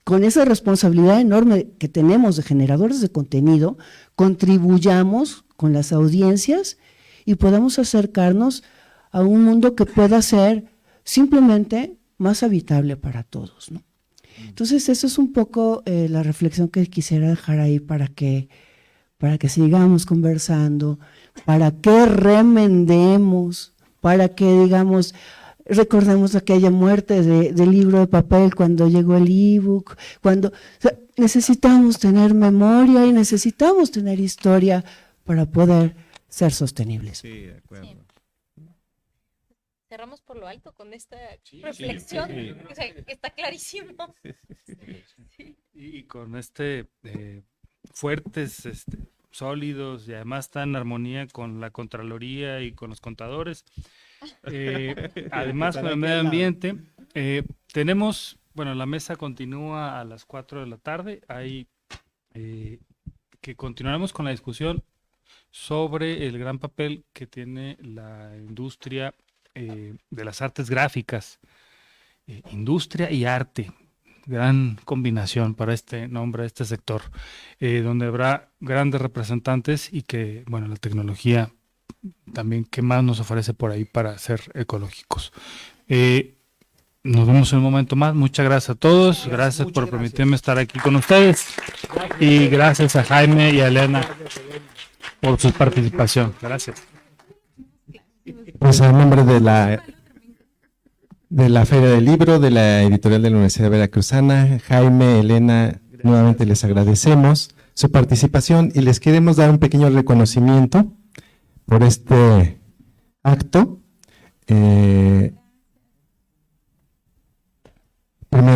con esa responsabilidad enorme que tenemos de generadores de contenido, contribuyamos con las audiencias y podamos acercarnos a un mundo que pueda ser simplemente más habitable para todos, ¿no? Entonces, eso es un poco la reflexión que quisiera dejar ahí para que sigamos conversando, para que remendemos, para que, digamos, recordemos aquella muerte del libro de papel cuando llegó el ebook, o sea, necesitamos tener memoria y necesitamos tener historia para poder ser sostenibles. Sí, de acuerdo. Sí. Cerramos por lo alto con esta reflexión, o sea, que está clarísimo. Sí. Y con fuertes, sólidos y además está en armonía con la Contraloría y con los contadores. Además, con el medio ambiente, tenemos, bueno, la mesa continúa a las 4 de la tarde. Hay que continuaremos con la discusión sobre el gran papel que tiene la industria de las artes gráficas, industria y arte, gran combinación para este nombre, este sector, donde habrá grandes representantes y que, bueno, la tecnología también, ¿qué más nos ofrece por ahí para ser ecológicos? Nos vemos en un momento más. Muchas gracias a todos, gracias por permitirme estar aquí con ustedes y gracias a Jaime y a Elena por su participación. Gracias. Pues en nombre de la Feria del Libro, de la editorial de la Universidad Veracruzana, Jaime, Elena, nuevamente les agradecemos su participación y les queremos dar un pequeño reconocimiento por este acto. Primero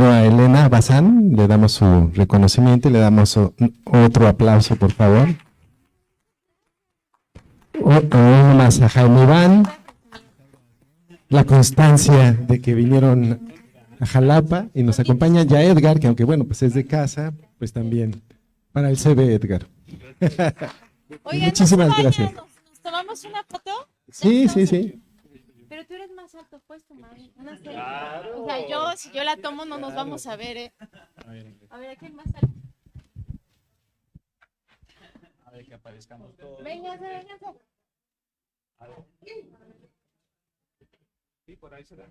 a Elena Bazán le damos su reconocimiento y le damos otro aplauso, por favor. Uno más a Jaime Iván, la constancia de que vinieron a Jalapa y nos acompaña ya Edgar, que aunque bueno, pues es de casa, pues también para el CB Edgar. Oigan, Muchísimas gracias. ¿Nos tomamos una foto? Sí, sí, sí. Pero tú eres más alto, puedes tomar una serie. O sea, si yo la tomo, no nos vamos a ver, ¿eh? A ver, ¿a quién más alto? A ver, que aparezcamos todos. Véngase, véngase. Sí, por ahí se da.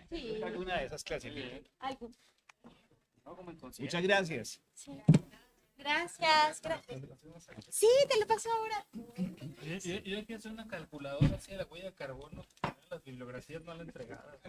Sí. Alguna de esas clasifican. Algo. Muchas gracias. Sí. Gracias, gracias. Sí, te lo paso ahora. Yo quiero hacer una calculadora así de la huella de carbono, las bibliografías no la entregadas.